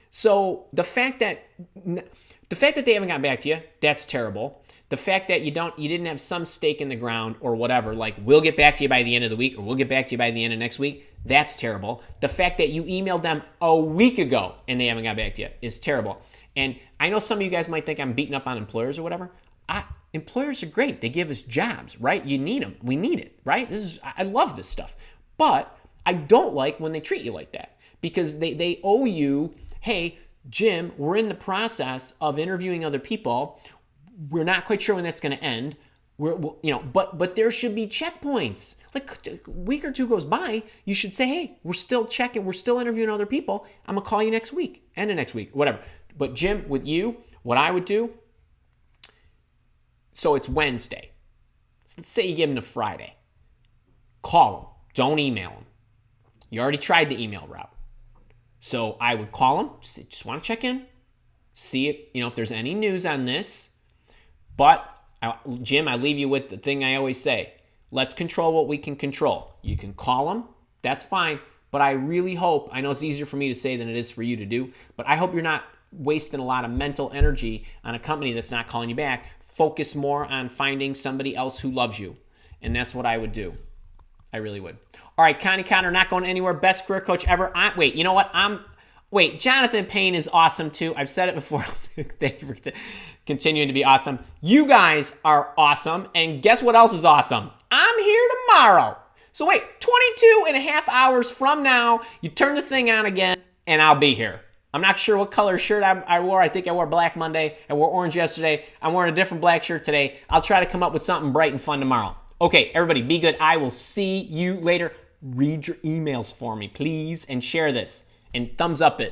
So the fact that they haven't gotten back to you, that's terrible. The fact that you didn't have some stake in the ground or whatever, like we'll get back to you by the end of the week or we'll get back to you by the end of next week, that's terrible. The fact that you emailed them a week ago and they haven't got back to you is terrible. And I know some of you guys might think I'm beating up on employers or whatever. Employers are great. They give us jobs, right? You need them. We need it, right? I love this stuff. But I don't like when they treat you like that because they owe you, hey, Jim, we're in the process of interviewing other people. We're not quite sure when that's going to end. But there should be checkpoints. Like a week or two goes by, you should say, hey, we're still checking. We're still interviewing other people. I'm going to call you next week, end of next week, whatever. But Jim, with you, what I would do, so it's Wednesday. So let's say you give them to Friday. Call them. Don't email them. You already tried the email route. So I would call them, just want to check in, see if there's any news on this. But Jim, I leave you with the thing I always say. Let's control what we can control. You can call them, that's fine. But I really hope, I know it's easier for me to say than it is for you to do, but I hope you're not wasting a lot of mental energy on a company that's not calling you back. Focus more on finding somebody else who loves you. And that's what I would do. I really would. All right, Connie Connor, not going anywhere. Best career coach ever. Wait, you know what? Jonathan Payne is awesome too. I've said it before. Thank you for continuing to be awesome. You guys are awesome. And guess what else is awesome? I'm here tomorrow. So wait, 22 and a half hours from now, you turn the thing on again, and I'll be here. I'm not sure what color shirt I wore. I think I wore black Monday. I wore orange yesterday. I'm wearing a different black shirt today. I'll try to come up with something bright and fun tomorrow. Okay, everybody, be good. I will see you later. Read your emails for me, please, and share this. And thumbs up it.